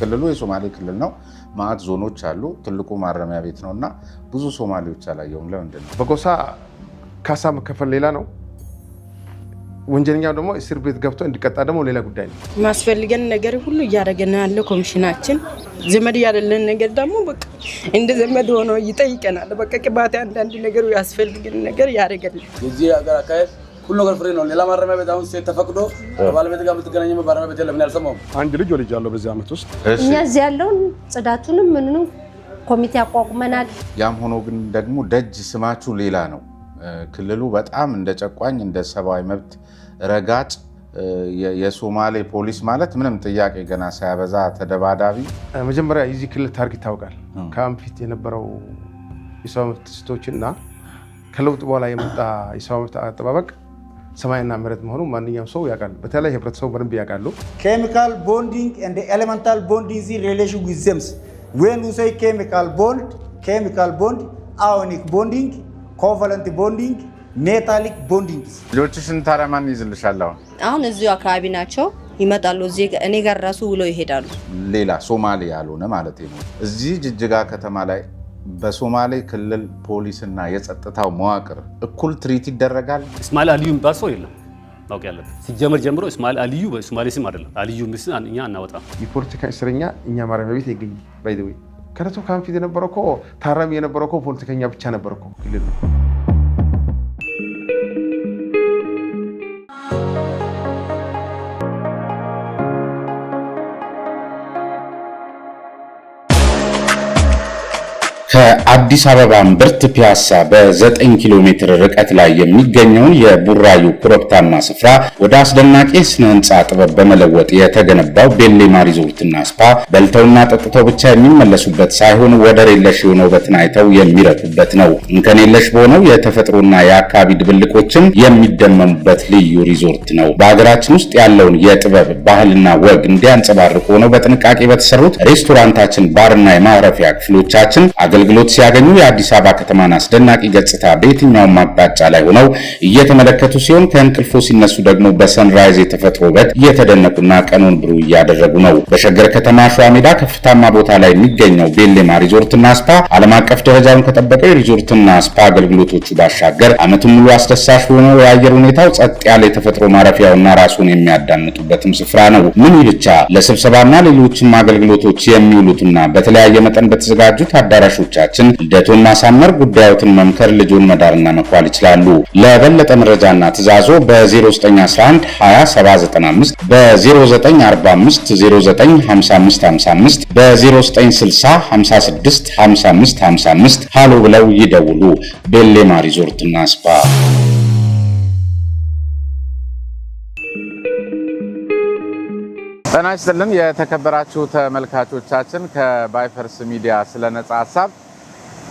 ክልሉ የሶማሌ ክልል ነው ማአት ዞኖች አሉ ትልቁ ማረሚያ ቤት ነውና ብዙ ሶማሌዎች አላየውም ለምንድን ነው በጎሳ ካሳ መከፈል ሌላ ነው ወንጀለኛው ደግሞ እስር ቤት ገብቶ እንዲቀጣ ደግሞ ሌላ ጉዳይ ነው ማስፈልገን ነገር ሁሉ ያደረገና ያለው ኮሚሽናችን ዘመድ ያደለን ነገር ደግሞ በቃ እንደ ዘመድ ሆኖ ይጠይቀናል በቃ ቅባት አንድ ነገር ያስፈልገን ነገር ያደረገልን የዚህ ሀገር አካሄድ ሁሉ ነገር ፍሬ ነው ሌላ ማረሚያ ቤት አሁን ሴት ተፈቅዶ ባለቤት ጋር የምትገናኘው ማረሚያ ቤት ለምን ያልሰማው አንድ ልጅ ወልጃለሁ በዚህ አመት ውስጥ እኛ እዚህ ያለውን ጽዳቱንም ምንኑ ኮሚቴ አቋቁመናል ያም ሆኖ ግን ደግሞ ደጅ ስማችሁ ሌላ ነው ክልሉ በጣም እንደ ጨቋኝ እንደ ሰብአዊ መብት ረጋጭ የሶማሌ ፖሊስ ማለት ምንም ጥያቄ ገና ሳያበዛ ተደባዳቢ መጀመሪያ የዚህ ክልል ታሪክ ይታወቃል ካምፒት የነበረው የሰብአዊ መብት ጥሰቶችና ከለውጥ በኋላ የመጣ የሰብአዊ መብት አጠባበቅ ሰማይና መሬት መሆኑ ማንኛውም ሰው ያውቃል በተለይ ህብረተሰቡ በደንብ ያውቃሉ chemical bonding and elemental bonding is in relation with them when we say chemical bond ionic bonding covalent bonding metallic bonding ልጆችሽን ታረማን ይዝልሻል አሁን እዚሁ አካባቢ ናቸው ይመጣሉ እዚህ እኔ ጋር ራሱ ውለው ይሄዳሉ ሌላ ሶማሌ ያልሆነ ማለት ነው እዚህ ጅጅጋ ከተማ ላይ በሶማሌ ክልል ፖሊስና የጸጥታው መዋቅር እኩል ትሪት ይደረጋል እስማኤል አልዩ ባሶ የለም ታውቂ ያለበት ሲጀመር ጀምሮ እስማኤል አልዩ በሶማሌ ስም አይደለም አልዩ ምስል እኛ እናወጣ የፖለቲካ እስረኛ እኛ ማረሚያ ቤት ይገኝ ባይ ዘ ወይ ከረቶ ካምፒት የነበረው እኮ ታራሚ የነበረው እኮ ፖለቲከኛ ብቻ ነበር እኮ ክልል ነው ከአዲስ አበባ እምብርት ፒያሳ በ9 ኪሎ ሜትር ርቀት ላይ የሚገኘውን የቡራዩ ኮረብታማ ስፍራ ወደ አስደናቂ ስነ ህንጻ ጥበብ በመለወጥ የተገነባው ቤሌማ ሪዞርትና ስፓ በልተውና ጠጥተው ብቻ የሚመለሱበት ሳይሆን ወደር የለሽ የሆነ ውበትን አይተው የሚረኩበት ነው። እንከን የለሽ በሆነው የተፈጥሮና የአካባቢ ድብልቆችም የሚደመሙበት ልዩ ሪዞርት ነው። በሀገራችን ውስጥ ያለውን የጥበብ ባህልና ወግ እንዲያንጸባርቁ ሆነው በጥንቃቄ በተሰሩት ሬስቶራንታችን፣ ባርና የማረፊያ ክፍሎቻችን አገልግሎት ሲያገኙ የአዲስ አበባ ከተማን አስደናቂ ገጽታ በየትኛውም አቅጣጫ ላይ ሆነው እየተመለከቱ ሲሆን ከእንቅልፎ ሲነሱ ደግሞ በሰንራይዝ የተፈጥሮ ውበት እየተደነቁና ቀኑን ብሩህ እያደረጉ ነው። በሸገር ከተማ ሸዋ ሜዳ ከፍታማ ቦታ ላይ የሚገኘው ቤሌማ ሪዞርትና ስፓ ዓለም አቀፍ ደረጃውን ከጠበቀው የሪዞርትና ስፓ አገልግሎቶቹ ባሻገር ዓመቱን ሙሉ አስደሳች በሆነው የአየር ሁኔታው ጸጥ ያለ የተፈጥሮ ማረፊያውና ራሱን የሚያዳምጡበትም ስፍራ ነው። ምን ብቻ ለስብሰባና ሌሎችም አገልግሎቶች የሚውሉትና በተለያየ መጠን በተዘጋጁት አዳራሾች ቻችን ልደቱን ማሳመር ጉዳዮትን መምከር ልጁን መዳርና መኳል ይችላሉ። ለበለጠ መረጃና ትዛዞ በ0911 20795 በ0945 095555 በ0960 56 55 55 ሃሎ ብለው ይደውሉ። ቤሌማ ሪዞርትና ስፓ ጤና ይስጥልን የተከበራችሁ ተመልካቾቻችን ከባይፈርስ ሚዲያ ስለ ነጻ ሐሳብ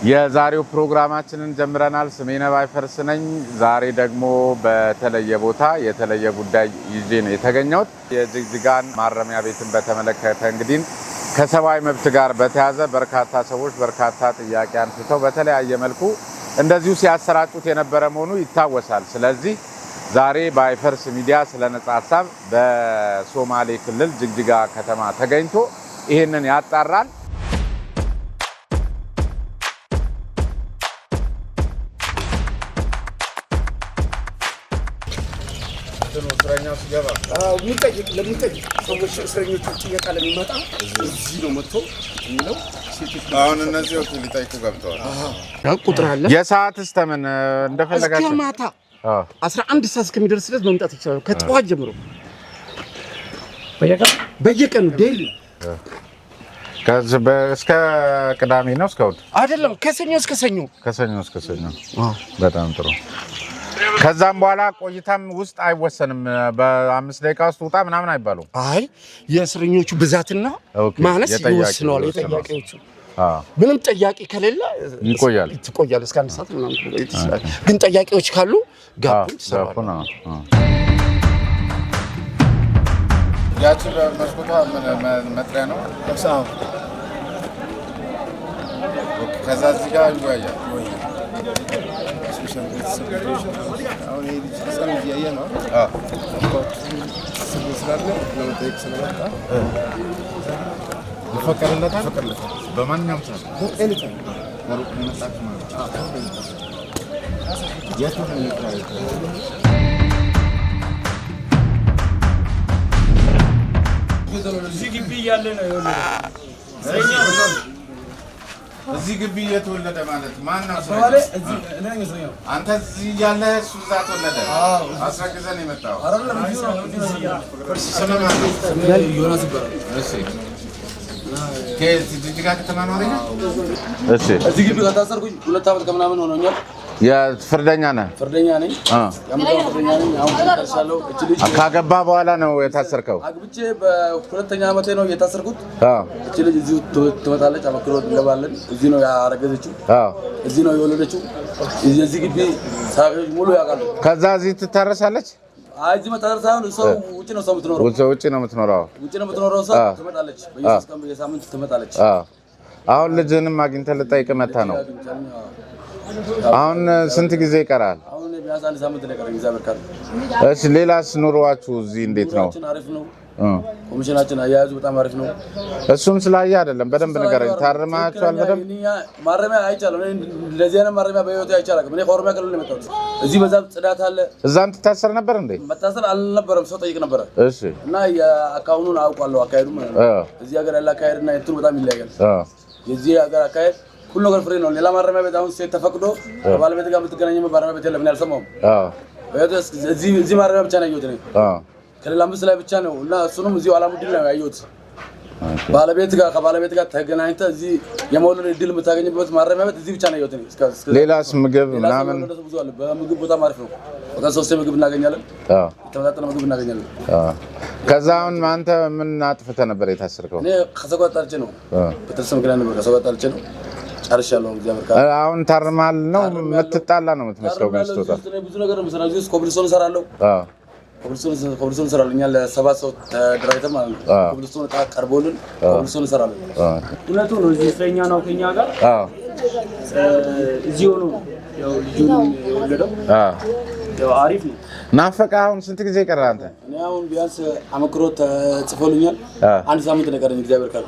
የዛሬው ፕሮግራማችንን ጀምረናል። ስሜነ ባይፈርስ ነኝ። ዛሬ ደግሞ በተለየ ቦታ የተለየ ጉዳይ ይዤ ነው የተገኘሁት። የጅግጅጋን ማረሚያ ቤትን በተመለከተ እንግዲህ ከሰብአዊ መብት ጋር በተያያዘ በርካታ ሰዎች በርካታ ጥያቄ አንስተው በተለያየ መልኩ እንደዚሁ ሲያሰራጩት የነበረ መሆኑ ይታወሳል። ስለዚህ ዛሬ ባይፈርስ ሚዲያ ስለ ነጻ ሐሳብ በሶማሌ ክልል ጅግጅጋ ከተማ ተገኝቶ ይሄንን ያጣራል። እስረኛው ሲገባ ለሚጠይቅ ሰዎች እስረኞቹ ጥያቄ ለሚመጣ እዚህ ነው መጥቶ የሚለው አሁን እነዚህ ወኪል ሊጠይቁ ገብተዋል። ቁጥር አለ የሰዓትስ ተምን እንደፈለጋችሁ እስከ ማታ 11 ሰዓት እስከሚደርስ ድረስ መምጣት ይችላል። ከጠዋት ጀምሮ በየቀኑ ዴይሊ እስከ ቅዳሜ ነው እስከ እሑድ አይደለም ከሰኞ እስከ ሰኞ በጣም ጥሩ። ከዛም በኋላ ቆይታም ውስጥ አይወሰንም። በ5 ደቂቃ ውስጥ ውጣ ምናምን አይባሉም። አይ የእስረኞቹ ብዛትና ማነስ ይወስነዋል። የጠያቂዎቹ ምንም ጠያቂ ከሌለ ይቆያል እስከ 1 ሰዓት ምናምን ይችላል። ግን ጠያቂዎች ካሉ ጋፑ ይሰራል። ያቺ በመስኮቷ መጥሪያ ነው። ከዛ እዚህ ጋር ይወያያል። አሁን ይሄ ሰው እያየ ነው። ይፈቀድለታል? ይፈቀድለታል። በማንኛውም ሰዓት ኤኒታይም ከሩቅ ነው የመጣችሁ ማለት ነው። የት ነው የምትኖሩት? እዚህ ግቢ እያለ ነው የወለደው። እዚህ ግቢ የተወለደ ማለት ማን ነው? አባባሌ እዚህ እኔ ነኝ እስረኛው። አንተ እዚህ እያለ እሱ እዛ ተወለደ? አስረግዘን የመጣው አይደለም እዚህ ነው ስምህ ማን ነው? ዮናስ ይባላል። እሺ ከዚህ ጅጅጋ ከተማ ነው አይደል? እሺ እዚህ ግቢ ከታሰርኩኝ 2 ዓመት ከምናምን ሆኖኛል። የፍርደኛ ነህ? ፍርደኛ ነኝ። ያምጣው ፍርደኛ ነኝ። አሁን ተከሳለሁ። እቺ ልጅ ካገባ በኋላ ነው የታሰርከው? አግብቼ በሁለተኛ ዓመቴ ነው የታሰርኩት። እቺ ልጅ እዚህ ትመጣለች፣ አመክሮ እንገባለን። እዚህ ነው ያረገዘችው። እዚህ ነው የወለደችው። እዚህ ግቢ ሳቢዎች ሙሉ ያውቃሉ። ከዛ እዚህ ትታረሳለች? አይ እዚህ መታሰር ሳይሆን ሰው ውጪ ነው ሰው የምትኖረው። ውጪ ነው የምትኖረው? ውጪ ነው የምትኖረው። ሰው ትመጣለች፣ በየሶስት ቀን በየሳምንት ትመጣለች። አሁን ልጅንም አግኝተህ ልጠይቅህ መታ ነው። አሁን ስንት ጊዜ ይቀራል? አሁን ቢያንስ 1 ሳምንት ነው የቀረኝ። እግዚአብሔር ካለ። እሺ ሌላስ ኑሮዋችሁ እዚህ እንዴት ነው? አሪፍ ነው። ኮሚሽናችን አያያዙ በጣም አሪፍ ነው። እሱም ስላየህ አይደለም፣ በደንብ ንገረኝ። ታርማችኋል በደንብ? ማረሚያ አይቻልም። እንደዚህ አይነት ማረሚያ በህይወቴ አይቻልም። እኔ ከኦሮሚያ ክልል ነው የመጣሁት። እዚህ በዛ ጽዳት አለ። እዛም ትታሰር ነበር እንዴ? መታሰር አልነበረም፣ ሰው ጠይቅ ነበረ። እሺ። እና የአካውኑን አውቃለሁ፣ አካሄዱ ማለት ነው። እዚህ ሀገር ያለ አካሄድና እንትኑ በጣም ይለያያል። የዚህ ሀገር አካሄድ ሁሉ ነገር ፍሬ ነው። ሌላ ማረሚያ ቤት አሁን ሴት ተፈቅዶ ከባለቤት ጋር የምትገናኘው ማረሚያ ቤት የለም። እኔ አልሰማሁም። እዚህ ማረሚያ ብቻ ነው ያየሁት እኔ ከሌላ አምስት ላይ ብቻ ነው። እና እሱንም እዚሁ አላሙዲን ነው ያየሁት። ከባለቤት ጋር ተገናኝተህ እዚህ የመውለድ እድል የምታገኝበት ማረሚያ ቤት እዚህ ብቻ ነው ያየሁት እኔ። ሌላስ ምግብ ምናምን? በምግብ በጣም አሪፍ ነው። በቀን 3 ምግብ እናገኛለን። የተመጣጠነ ምግብ እናገኛለን። ከዛ አሁን አንተ ምን አጥፍተህ ነበር የታሰርከው? እኔ ከሰው ጋር ጣልቼ ነው። በተርስ ምክንያት ነበር ከሰው ጋር ጣልቼ ነው። ጨርሻለሁ። እግዚአብሔር ካለ አሁን ታርማል ነው የምትጣላ ነው የምትመስለው። ግን ስትወጣ ብዙ ነገር ነው የምሰራው። እዚህ ኮብልስቶን እሰራለሁ። ኮብልስቶን እሰራለሁ። እኛ ለ7 ሰው ተደራጅተን ማለት ነው። ኮብልስቶን ዕቃ ቀርቦልን ኮብልስቶን እሰራለሁ። እውነቱ ነው። እዚህ እስረኛ ነው ከኛ ጋር እዚህ ሆኖ ያው ልጁን የወለደው ያው አሪፍ ነው። ናፈቀ። አሁን ስንት ጊዜ ቀረ አንተ? እኔ አሁን ቢያንስ አመክሮ ተጽፎልኛል። 1 ሳምንት ነው የቀረኝ። እግዚአብሔር ካለ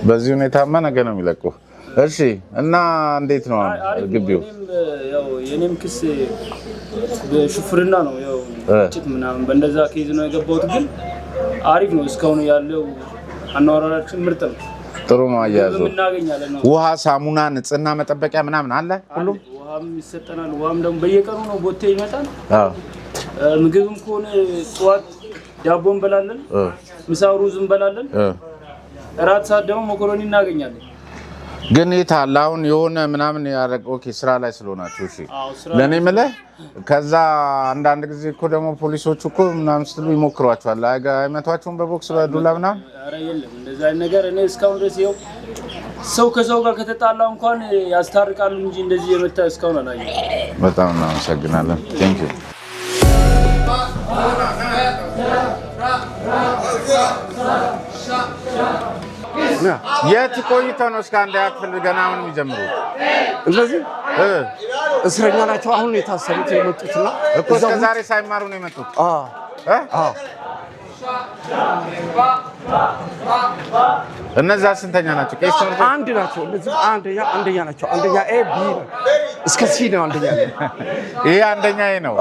በዚህ ሁኔታማ ነገ ነው የሚለቁህ። እሺ። እና እንዴት ነው ግቢው? ያው የኔም ክስ በሹፍርና ነው ያው ጭት ምናምን በእንደዛ ኬዝ ነው የገባሁት። ግን አሪፍ ነው። እስካሁን ያለው አኗኗራችን ምርጥ ነው። ጥሩ ነው አያያዙ። እናገኛለን ነው። ውሃ፣ ሳሙና፣ ንጽህና መጠበቂያ ምናምን አለ ሁሉም? ውሃም ይሰጠናል። ውሃም ደግሞ በየቀኑ ነው ቦቴ ይመጣል። ምግብም ከሆነ ጠዋት ዳቦ እንበላለን፣ ምሳ ሩዝ እንበላለን፣ እራት ሰዓት ደግሞ መኮሮኒ እናገኛለን። ግን የት አለ አሁን የሆነ ምናምን ያደረግ? ኦኬ ስራ ላይ ስለሆናችሁ እሺ። ለኔ የምልህ ከዛ አንዳንድ ጊዜ እኮ ደግሞ ፖሊሶቹ እኮ ምናምን ስትሉ ይሞክሯቸዋል። አይመቷቸውም በቦክስ በዱላ ምናምን? ኧረ የለም እንደዛ ነገር። እኔ እስካሁን ድረስ ይኸው ሰው ከሰው ጋር ከተጣላ እንኳን ያስታርቃሉ እንጂ እንደዚህ የመታ እስካሁን አላየሁም። በጣም እናመሰግናለን። ቴንክ ዩ። የት ቆይተው ነው እስከ 1ኛ ክፍል ገና አሁን የሚጀምሩት? እነዚህ እስረኛ ናቸው። አሁን የታሰሩት የመጡትና እኮ እስከ ዛሬ ሳይማሩ ነው የመጡት። እነዛ ስንተኛ ናቸው? ቄስ አንድ ናቸው። እነዚህ አንደኛ ናቸው። አንደኛ ኤ ቢ እስከ ሲ ነው። አንደኛ ይሄ አንደኛ ኤ ነው።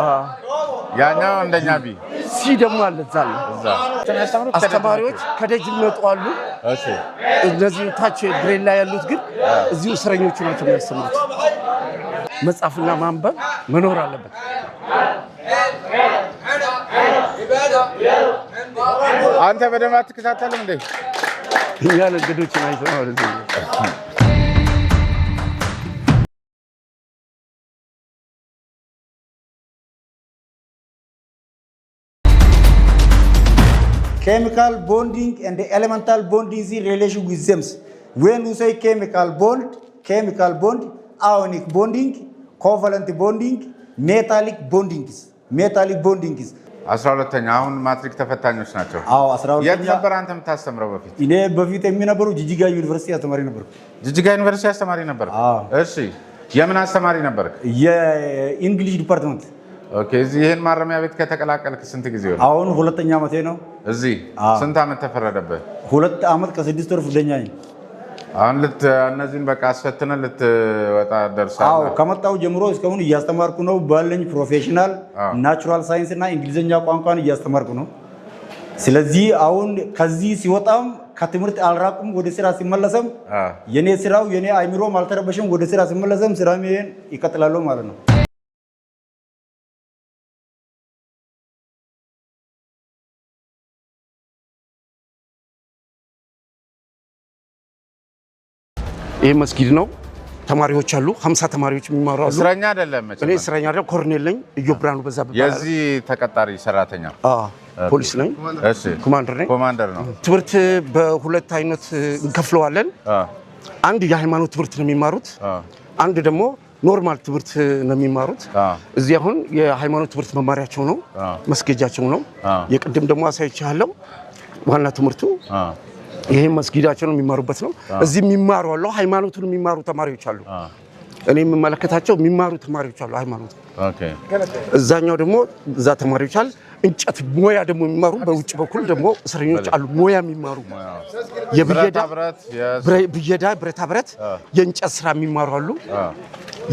ያኛው አንደኛ ቢ፣ ሲ ደግሞ አለ እዛ አለ። አስተማሪዎች ከደጅ ይመጡ አሉ። እሺ። እነዚህ ታች ግሬድ ላይ ያሉት ግን እዚሁ እስረኞቹ ናቸው የሚያስተምሩት። መጻፍና ማንበብ መኖር አለበት። አንተ በደንብ አትከታተልም እንዴ? እኛ ነገዶችን አይተን ማለት ነው። Chemical bonding and the elemental bonding is in relation with them. When we say chemical bond, ionic bonding, covalent bonding, metallic bonding is. 12ኛ አሁን ማትሪክ ተፈታኞች ናቸው። አዎ 12ኛ። የት ነበር አንተ የምታስተምረው በፊት? እኔ በፊት የሚነበረው ጅጅጋ ዩኒቨርሲቲ አስተማሪ ነበርኩ። ጅጅጋ ዩኒቨርሲቲ አስተማሪ ነበር? እሺ። የምን አስተማሪ ነበር? የእንግሊዝ ዲፓርትመንት። ኦኬ እዚህ ይሄን ማረሚያ ቤት ከተቀላቀልክ ስንት ጊዜ ሆነ? አሁን ሁለተኛ ዓመቴ ነው። እዚህ ስንት ዓመት ተፈረደበት? 2 ዓመት ከ6 ወር ፍርደኛ ነኝ። አሁን እነዚህን በቃ አስፈትነን ልትወጣ ደርሳለህ? አዎ ከመጣሁ ጀምሮ እስካሁን እያስተማርኩ ነው። ባለኝ ፕሮፌሽናል ናቹራል ሳይንስ እና እንግሊዝኛ ቋንቋን እያስተማርኩ ነው። ስለዚህ አሁን ከዚህ ሲወጣም ከትምህርት አልራቁም። ወደ ስራ ሲመለስም የኔ ስራው የኔ አይምሮም አልተረበሸም። ወደ ስራ ሲመለስም ስራዬን ይቀጥላል ማለት ነው። ይሄ መስጊድ ነው። ተማሪዎች አሉ 50 ተማሪዎች የሚማሩ አሉ። እስረኛ አይደለም እኔ እስረኛ አይደለም። ኮርኔል ነኝ። ኢዮብራኑ በዛ የዚህ ተቀጣሪ ሰራተኛ ፖሊስ ነኝ። እሺ ኮማንደር ነኝ። ኮማንደር ነው። ትምህርት በሁለት አይነት እንከፍለዋለን። አንድ የሃይማኖት ትምህርት ነው የሚማሩት፣ አንድ ደግሞ ኖርማል ትምህርት ነው የሚማሩት። እዚህ አሁን የሃይማኖት ትምህርት መማሪያቸው ነው፣ መስገጃቸው ነው። የቅድም ደግሞ አሳይቻለሁ ዋና ትምህርቱ ይሄ መስጊዳቸው ነው የሚማሩበት ነው። እዚህ የሚማሩ አሉ፣ ሃይማኖቱን የሚማሩ ተማሪዎች አሉ። እኔ የምመለከታቸው የሚማሩ ተማሪዎች አሉ ሃይማኖት። ኦኬ እዛኛው ደግሞ እዛ ተማሪዎች አሉ። እንጨት ሞያ ደግሞ የሚማሩ በውጭ በኩል ደግሞ እስረኞች አሉ ሞያ የሚማሩ ብየዳ ብረታ ብረት የእንጨት ስራ የሚማሩ አሉ።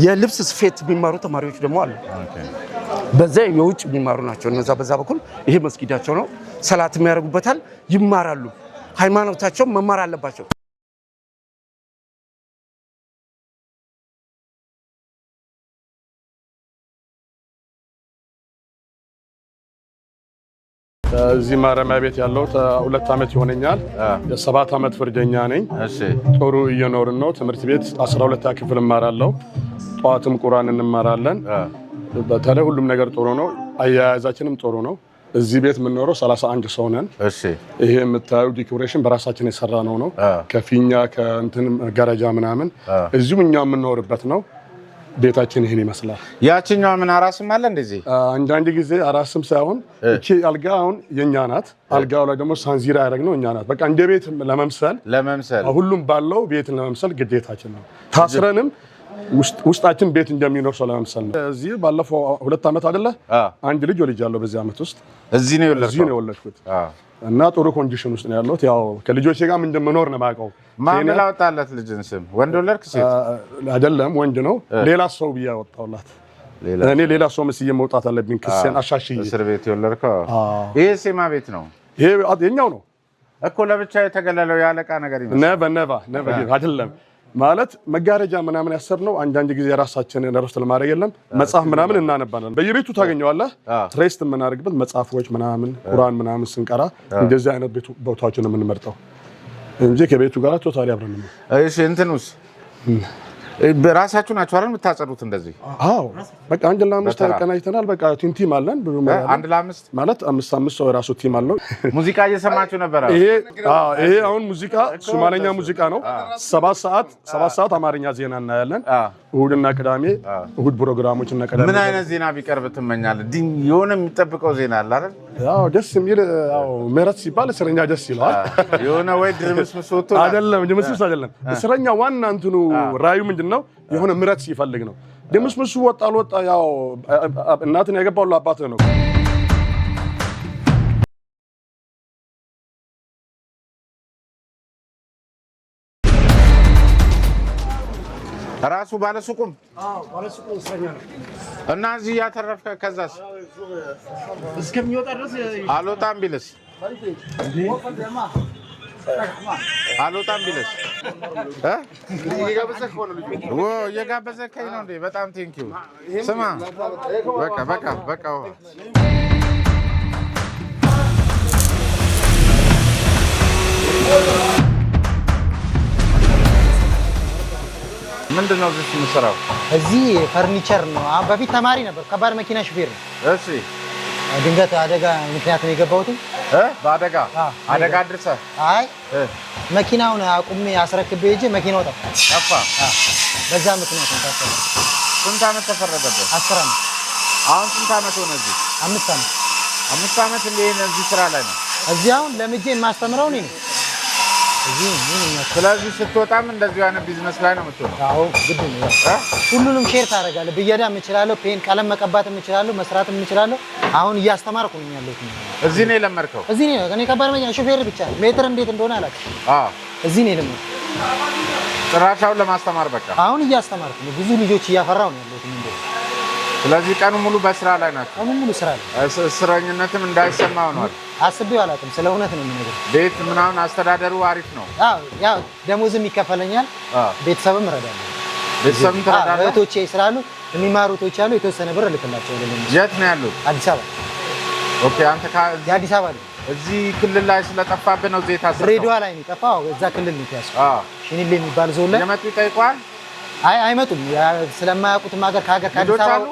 የልብስ ስፌት የሚማሩ ተማሪዎች ደግሞ አሉ። በዛ የውጭ የሚማሩ ናቸው እነዛ። በዛ በኩል ይሄ መስጊዳቸው ነው። ሰላት የሚያደርጉበታል፣ ይማራሉ። ሃይማኖታቸው መማር አለባቸው። እዚህ ማረሚያ ቤት ያለው 2 ዓመት ይሆነኛል። የ7 ዓመት ፍርደኛ ነኝ። ጥሩ እየኖርን ነው። ትምህርት ቤት 12ኛ ክፍል እማራለሁ። ጠዋትም ቁርአን እንማራለን። በተለይ ሁሉም ነገር ጥሩ ነው። አያያዛችንም ጥሩ ነው። እዚህ ቤት የምንኖረው 31 ሰው ነን። ይሄ የምታዩ ዲኮሬሽን በራሳችን የሰራ ነው። ከፊኛ ከእንትን መጋረጃ ምናምን እዚሁ እኛ የምንኖርበት ነው። ቤታችን ይሄን ይመስላል። ያቺኛው ምን አራስም አለ እንደዚህ? አንዳንድ ጊዜ አራስም ሳይሆን እቺ አልጋ አሁን የኛ ናት። አልጋው ላይ ደግሞ ሳንዚራ ያደረግነው እኛ ናት። በቃ እንደ ቤት ለመምሰል ሁሉም ባለው ቤትን ለመምሰል ግዴታችን ነው። ታስረንም ውስጣችን ቤት እንደሚኖር ሰው ለመምሰል ነው። እዚህ ባለፈው 2 ዓመት አይደለ አንድ ልጅ ወልጃለሁ። በዚህ ዓመት ውስጥ እዚህ ነው የወለድኩት እና ጥሩ ኮንዲሽን ውስጥ ነው ያለሁት። ያው ከልጆቼ ጋር ምን እንደምኖር ነው የማውቀው። ማን ላወጣለት ልጅን ስም? ወንድ ወለድክ? ሴት አይደለም ወንድ ነው። ሌላ ሰው ብዬ አወጣሁላት። እኔ ሌላ ሰው መስዬ መውጣት አለብኝ። ክሴን አሻሽዬ እስር ቤት የወለድከው? ይሄ ሴማ ቤት ነው? ይሄ የኛው ነው እኮ። ለብቻ የተገለለው ያለቃ ነገር ይመስላል። ነባ አይደለም ማለት መጋረጃ ምናምን ያሰርነው አንዳንድ ጊዜ ራሳችንን ረፍት ለማድረግ የለም መጽሐፍ ምናምን እናነባለን። በየቤቱ ታገኘዋለህ። ትሬስት የምናደርግበት መጽሐፎች ምናምን ቁርአን ምናምን ስንቀራ እንደዚህ አይነት ቦታዎችን የምንመርጠው እንጂ ከቤቱ ጋር ቶታሊ አብረን ነው። እሺ እንትኑስ ራሳችሁ ናችሁ አይደል የምታጸዱት እንደዚህ? አዎ በቃ 1 ለ5 ተቀናጅተናል። በቃ ቲም አለን። 1 ለ5 ማለት 5 ሰው የራሱ ቲም አለው። ሙዚቃ እየሰማችሁ ነበር? ይሄ አሁን ሙዚቃ ሶማሌኛ ሙዚቃ ነው። 7 ሰዓት አማርኛ ዜና እናያለን። እሁድና ቅዳሜ እሁድ ፕሮግራሞች እና ቅዳሜ ምን አይነት ዜና ቢቀርብ ትመኛለህ? የሆነ የሚጠብቀው ዜና አለ አይደል? ያው ደስ የሚል ምህረት ሲባል እስረኛ ደስ ይለዋል። የሆነ ወይ ድምስምስ ወጥቶ አይደለም፣ ድምስምስ አይደለም። እስረኛ ዋና እንትኑ ራዩ ምንድነው? የሆነ ምህረት ሲፈልግ ነው። ድምስምሱ ወጣ አልወጣ ያው እናትን ያገባው ለአባት ነው። ራሱ ባለሱቁም ባለሱቁ እስረኛ ነው እና እዚህ ያተረፍከ ከዛስ እስከሚወጣ ድረስ አልወጣም ቢልስ አልወጣም ቢልስ እየጋበዘከኝ ነው እንዴ? በጣም ቴንኪው። ስማ በቃ ምንድን ነው እዚህ የምትሰራው? እዚህ ፈርኒቸር ነው። በፊት ተማሪ ነበር፣ ከባድ መኪና ሹፌር ነው። እሺ ድንገት አደጋ ምክንያት ነው የገባሁት። በአደጋ አድርሰህ? አይ መኪናውን አቁሜ አስረክቤ ሂጅ መኪናው ጠፋ። በዛ ምክንያት ነው ታሰረ። ስንት ዓመት ተፈረደበት? 10 ዓመት። አሁን ስንት ዓመት ሆነ እዚህ? 5 ዓመት። 5 ዓመት እንደ እዚህ ስራ ላይ ነው? እዚህ አሁን ለምጄ የማስተምረው እኔ ነኝ። ስለዚህ ስትወጣም እንደዚህ አይነት ቢዝነስ ላይ ነው የምትሆነው? አዎ ግድ ነው። ሁሉንም ሼር ታደርጋለህ። ብየዳም እችላለሁ፣ ፔን ቀለም መቀባትም እችላለሁ፣ መስራትም እችላለሁ። አሁን እያስተማርኩ ነኝ ያለሁት። እዚህ ነው የለመድከው? እዚህ ነው። እኔ ከባድ መኪና ሾፌር ብቻ ሜትር እንዴት እንደሆነ አላውቅም። እዚህ ነው የለመድኩት። ጭራሻውን ለማስተማር በቃ አሁን እያስተማርኩ ነው። ብዙ ልጆች እያፈራሁ ነው ያለሁት። ስለዚህ ቀኑ ሙሉ በስራ ላይ ናቸው? ቀኑ ሙሉ ስራ ላይ። እስረኝነትም እንዳይሰማ ሆኗል? አስቤው አላውቅም። ስለ እውነት ነው የምነግርህ። ቤት ምናምን አስተዳደሩ አሪፍ ነው? ያው ደሞዝም ይከፈለኛል፣ ቤተሰብም እረዳለሁ። ቤተሰብም ትረዳለህ? እህቶቼ ስላሉ የሚማሩ እህቶች አሉ። የተወሰነ ብር እልክላቸዋለሁ። የት ነው ያሉት? አዲስ አበባ። ኦኬ። አንተ የአዲስ አበባ ልጅ እዚህ ክልል ላይ ስለጠፋብህ ነው እዚህ የታሰርከው? ድሬዳዋ ላይ ነው የጠፋው። እዛ ክልል ነው የተያዝኩት። ሽኒሌ የሚባል ዞን ላይ የመጡ ይጠይቋል? አይመጡም። ስለማያውቁትም ሀገር ከሀገር ከአዲስ አበባ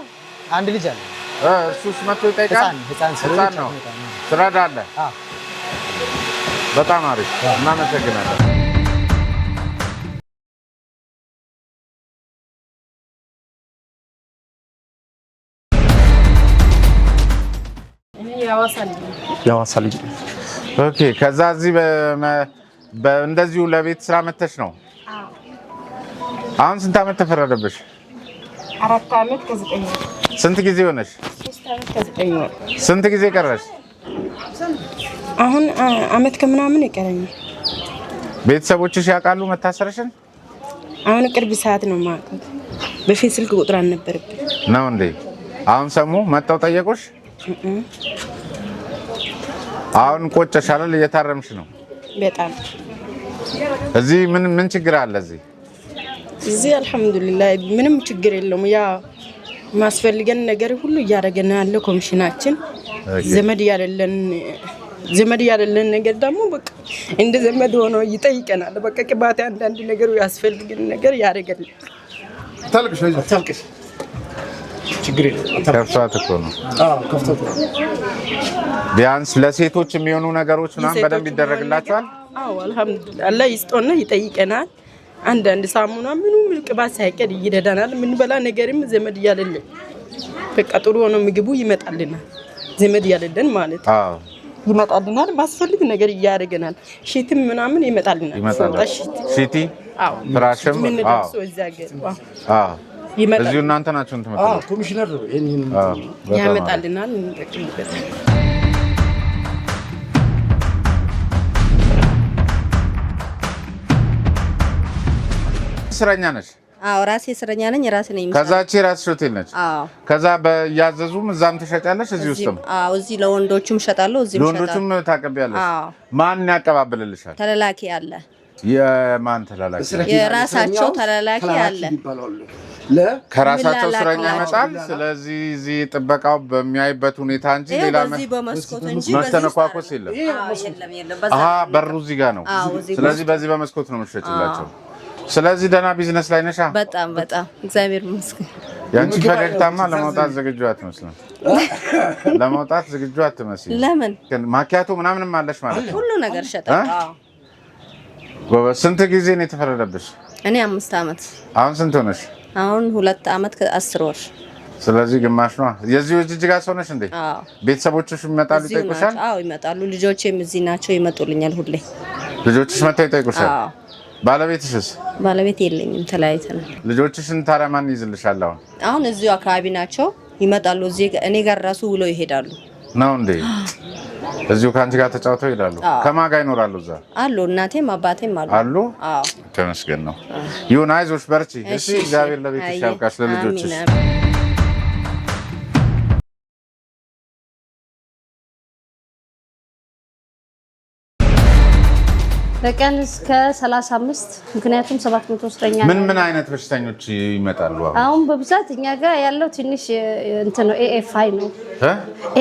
አንድ ልጅ አለ። እሱስ መጥቶ ይጠይቃል? ህፃን ነው። ትረዳለህ? በጣም አሪፍ። እናመሰግናለን። የሐዋሳ ልጅ። ኦኬ። ከዛ እዚህ እንደዚሁ ለቤት ስራ መተሽ ነው? አሁን ስንት ዓመት ተፈረደብሽ? 4 ዓመት ከ9 ወር። ስንት ጊዜ ሆነሽ? 3 ዓመት ከ9 ወር። ስንት ጊዜ ቀረሽ? አሁን ዓመት ከምናምን ይቀረኛል። ቤተሰቦችሽ ያውቃሉ መታሰርሽን? አሁን ቅርብ ሰዓት ነው የማውቀው። በፊት ስልክ ቁጥር አልነበረብኝ ነው እንዴ? አሁን ሰሙ መጣው ጠየቁሽ? አሁን ቆጨሽ አይደል? እየታረምሽ ነው በጣም። እዚህ ምን ችግር አለ? እዚህ አልሐምዱሊላህ ምንም ችግር የለውም። ያ ማስፈልገን ነገር ሁሉ እያደረገን ያለው ኮሚሽናችን። ዘመድ ያለለን ነገር ደግሞ በቃ እንደ ዘመድ ሆኖ ይጠይቀናል። በቃ ቅባት አንዳንድ ነገሩ ያስፈልገን ነገር ያደርጋል። ታልቅሽ ችግር የለም። ከፍቷት እኮ ነው። ከፍቷት ነው። ቢያንስ ለሴቶች የሚሆኑ ነገሮች ምናምን በደንብ ይደረግላቸዋል። አልሐምዱሊላህ አላህ ይስጦና ይጠይቀናል። አንዳንድ ሳሙና ምንም ቅባት ሳይቀር ይረዳናል። ምን በላ ነገርም ዘመድ ያለለን በቃ ጥሩ ሆኖ ምግቡ ይመጣልናል። ዘመድ ያለለን ማለት ይመጣልናል። ማስፈልግ ነገር ያደርገናል። ሺትም ምናምን ይመጣልናል። ሺቲ ፍራሽም እዚሁ እናንተ ናችሁ እንትመጣው? ኮሚሽነር ያመጣልናል። እንጠቅምበታል። እስረኛ ነሽ? አዎ ራሴ እስረኛ ነኝ። ራሴ ነኝ። ከዛቺ ራስሽ ሆቴል ነች? አዎ። ከዛ በያዘዙም እዛም ትሸጫለሽ? እዚህ ውስጥም? አዎ እዚህ ለወንዶቹም እሸጣለሁ፣ እዚህም እሸጣለሁ። ለወንዶቹም ታቀቢያለሽ? አዎ። ማን ያቀባብልልሻል? ተላላኪ አለ። የማን ተላላኪ? የራሳቸው ተላላኪ አለ። ከራሳቸው እስረኛ ይመጣል። ስለዚህ እዚህ ጥበቃው በሚያይበት ሁኔታ እንጂ ሌላ መስተነኳኮስ የለም። በሩ እዚህ ጋር ነው። ስለዚህ በዚህ በመስኮት ነው የምትሸጭላቸው። ስለዚህ ደህና ቢዝነስ ላይ ነሻ? በጣም እግዚአብሔር ይመስገን። ያንቺ ፈገግታማ ለመውጣት ዝግጁ አትመስልም። ለመውጣት ዝግጁ አትመስልም። ለምን? ማኪያቶ ምናምንም አለሽ ማለት ነው? ሁሉ ነገር እሸጣለሁ። ጎበዝ። ስንት ጊዜ ነው የተፈረደብሽ? እኔ 5 ዓመት። አሁን ስንት ሆነሽ? አሁን 2 ዓመት ከ10 ወር። ስለዚህ ግማሽ ነው። የዚህ ጅጅጋ ሰው ነሽ እንዴ? አዎ። ቤተሰቦችሽ ይመጣሉ ይጠይቁሻል? አዎ ይመጣሉ። ልጆቼም እዚህ ናቸው፣ ይመጡልኛል ሁሌ። ልጆችሽ መጥተው ይጠይቁሻል? አዎ። ባለቤትሽስ? ባለቤት የለኝም፣ ተለያይተናል። ልጆችሽን ታዲያ ማን ይዝልሻል? አሁን እዚሁ አካባቢ ናቸው፣ ይመጣሉ። እዚህ እኔ ጋር ራሱ ውለው ይሄዳሉ። ነው እንዴ? እዚሁ ከአንቺ ጋር ተጫውተው ይሄዳሉ? ከማን ጋር ይኖራሉ? እዛ አሉ፣ እናቴም አባቴም አሉ። አሉ? አዎ። ተመስገን ነው። ይሁን፣ አይዞሽ፣ በርቺ። እሺ፣ እግዚአብሔር ለቤትሽ ያብቃሽ፣ ለልጆችሽ። በቀን እስከ 35 ምክንያቱም 700 እስረኛ ነው። ምን አይነት በሽተኞች ይመጣሉ? አሁን በብዛት እኛ ጋር ያለው ትንሽ እንትን ነው፣ ኤኤፍአይ ነው።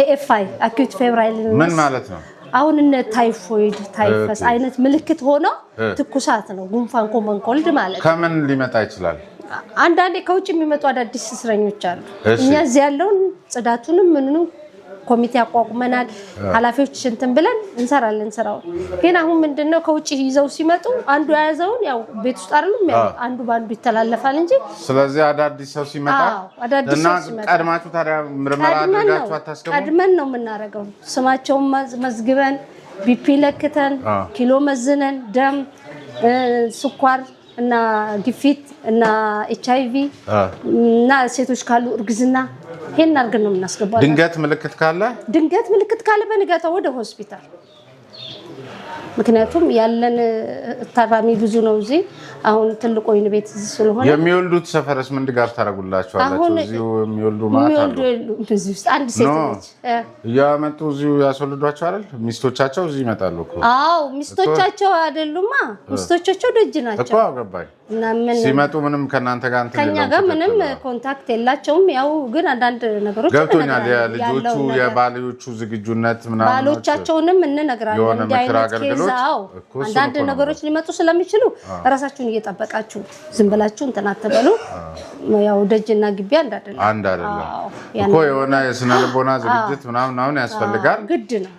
ኤኤፍአይ አኪዩት ፌብራይል ምን ማለት ነው? አሁን እነ ታይፎይድ፣ ታይፈስ አይነት ምልክት ሆኖ ትኩሳት ነው። ጉንፋን፣ ኮመን ኮልድ ማለት ነው። ከምን ሊመጣ ይችላል? አንዳንዴ ከውጭ የሚመጡ አዳዲስ እስረኞች አሉ። እኛ እዚህ ያለውን ጽዳቱንም ምንንም ኮሚቴ አቋቁመናል። ኃላፊዎች እንትን ብለን እንሰራለን ስራውን። ግን አሁን ምንድነው ከውጭ ይዘው ሲመጡ አንዱ ያዘውን ያው ቤት ውስጥ አይደለም ያለው አንዱ ባንዱ ይተላለፋል እንጂ። ስለዚህ አዳዲስ ሰው ሲመጣ እና ቀድማችሁ ታዲያ ምርመራ አድርጋችሁ አታስቀሙ? ቀድመን ነው የምናደርገው። ስማቸውን መዝግበን ቢፒ ለክተን ኪሎ መዝነን ደም ስኳር እና ግፊት እና HIV እና ሴቶች ካሉ እርግዝና ይሄን አድርገን ነው የምናስገባው። ድንገት ምልክት ካለ በንጋታው ወደ ሆስፒታል። ምክንያቱም ያለን ታራሚ ብዙ ነው እዚህ አሁን ትልቁ ወይን ቤት ስለሆነ የሚወልዱት ሰፈርስ ምን ድጋፍ ታረጉላቸዋላችሁ? እዚሁ የሚወልዱ ማለት ነው እዚህ ውስጥ አንድ ሴት ነች ያመጡ እዚሁ ያስወልዷቸው አይደል? ሚስቶቻቸው እዚህ ይመጣሉ እኮ። አዎ ሚስቶቻቸው አይደሉማ ሚስቶቻቸው ደጅ ናቸው እኮ አገባኝ። እና ምን ሲመጡ ምንም ከናንተ ጋር ከኛ ጋር ምንም ኮንታክት የላቸውም። ያው ግን አንዳንድ ነገሮች ገብቶኛል። የልጆቹ የባሎቹ ዝግጁነት ምናምን ባሎቻቸውንም እንነግራለን እንዲያይነው አንዳንድ ነገሮች ሊመጡ ስለሚችሉ ራሳችሁን እየጠበቃችሁ ዝም ብላችሁ እንትን አትበሉ። ያው ደጅና ግቢ አንድ አይደለም እኮ የሆነ የስነ ልቦና ዝግጅት ምናምን ያስፈልጋል። ግድ ነው።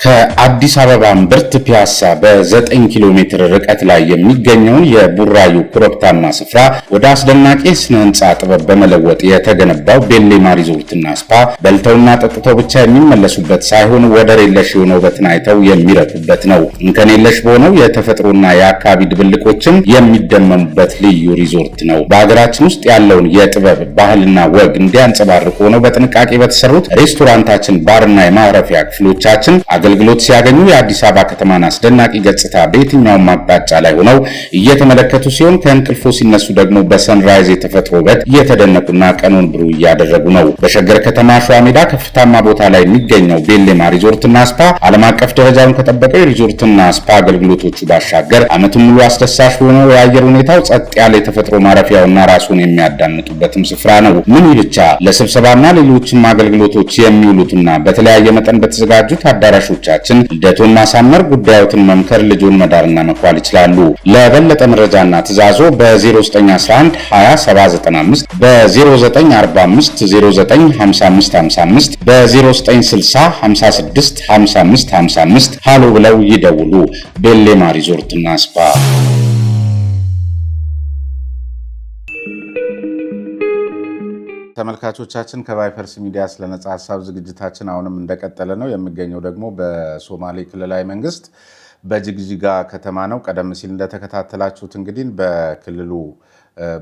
ከአዲስ አበባ እምብርት ፒያሳ በ9 ኪሎ ሜትር ርቀት ላይ የሚገኘውን የቡራዩ ኮረብታማ ስፍራ ወደ አስደናቂ ስነ ህንጻ ጥበብ በመለወጥ የተገነባው ቤሌማ ሪዞርትና ስፓ በልተውና ጠጥተው ብቻ የሚመለሱበት ሳይሆን ወደር የለሽ የሆነ ውበትን አይተው የሚረኩበት ነው። እንከን የለሽ በሆነው የተፈጥሮና የአካባቢ ድብልቆችም የሚደመሙበት ልዩ ሪዞርት ነው። በሀገራችን ውስጥ ያለውን የጥበብ ባህልና ወግ እንዲያንጸባርቁ ሆነው በጥንቃቄ በተሰሩት ሬስቶራንታችን፣ ባርና የማረፊያ ክፍሎቻችን አገልግሎት ሲያገኙ የአዲስ አበባ ከተማን አስደናቂ ገጽታ በየትኛውም አቅጣጫ ላይ ሆነው እየተመለከቱ ሲሆን ከእንቅልፎ ሲነሱ ደግሞ በሰንራይዝ የተፈጥሮ ውበት እየተደነቁና ቀኑን ብሩህ እያደረጉ ነው። በሸገር ከተማ ሸዋ ሜዳ ከፍታማ ቦታ ላይ የሚገኘው ቤሌማ ሪዞርትና ስፓ ዓለም አቀፍ ደረጃውን ከጠበቀው የሪዞርትና ስፓ አገልግሎቶቹ ባሻገር ዓመቱን ሙሉ አስደሳች በሆነው የአየር ሁኔታው ጸጥ ያለ የተፈጥሮ ማረፊያውና ራሱን የሚያዳምጡበትም ስፍራ ነው። ምን ብቻ ለስብሰባና ሌሎችም አገልግሎቶች የሚውሉትና በተለያየ መጠን በተዘጋጁት አዳራሾች ልደቱን ማሳመር፣ ጉዳዮትን መምከር፣ ልጁን መዳርና መኳል ይችላሉ። ለበለጠ መረጃና ትዕዛዞ በ0911 20795 በ0945 095555 በ0960 56 55 55 ሃሎ ብለው ይደውሉ። ቤሌማ ሪዞርትና ስፓ። ተመልካቾቻችን ከቫይፐርስ ሚዲያ ስለነጻ ሐሳብ ዝግጅታችን አሁንም እንደቀጠለ ነው። የሚገኘው ደግሞ በሶማሌ ክልላዊ መንግስት በጅግጅጋ ከተማ ነው። ቀደም ሲል እንደተከታተላችሁት እንግዲህ በክልሉ